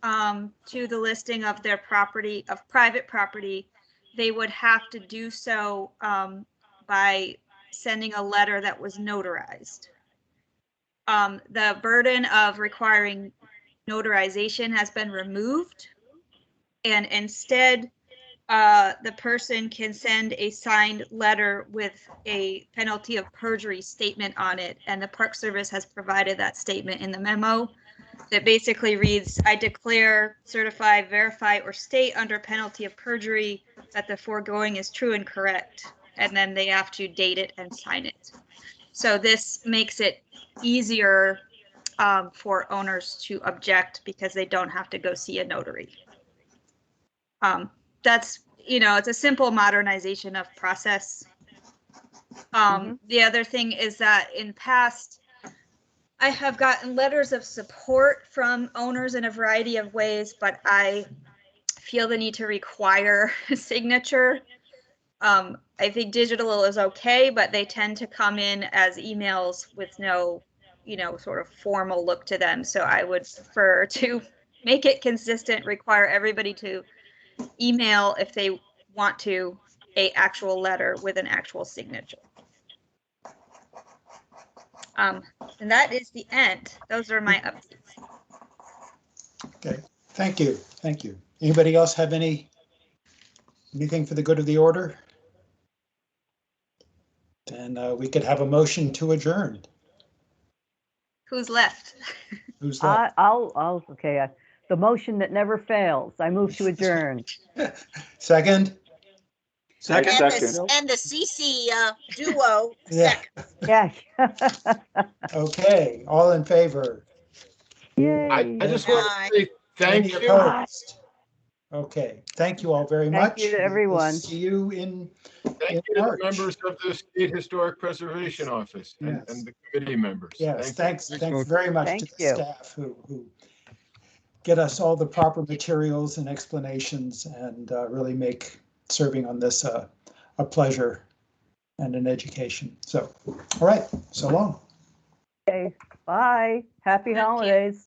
to the listing of their property, of private property, they would have to do so by sending a letter that was notarized. The burden of requiring notarization has been removed, and instead the person can send a signed letter with a penalty of perjury statement on it, and the Park Service has provided that statement in the memo that basically reads, I declare, certify, verify, or state under penalty of perjury that the foregoing is true and correct, and then they have to date it and sign it. So this makes it easier for owners to object because they don't have to go see a notary. That's, it's a simple modernization of process. The other thing is that in past, I have gotten letters of support from owners in a variety of ways, but I feel the need to require a signature. I think digital is okay, but they tend to come in as emails with no, sort of formal look to them. So I would prefer to make it consistent, require everybody to email if they want to a actual letter with an actual signature. And that is the end. Those are my updates. Okay, thank you. Thank you. Anybody else have anything for the good of the order? Then we could have a motion to adjourn. Who's left? Who's left? Okay. The motion that never fails. I move to adjourn. Second? And the CC duo. Yeah. Yeah. Okay, all in favor? Yay. I just want to say thank Any you. opposed? Okay, thank you all very much. Thank you to everyone. We'll see you in Thank you to March. the members of the State Historic Preservation Office and the committee members. Yes, Thank you. thanks very much Thank to the you. staff who get us all the proper materials and explanations and really make serving on this a pleasure and an education. So, all right, so long. Okay. Bye. Happy holidays.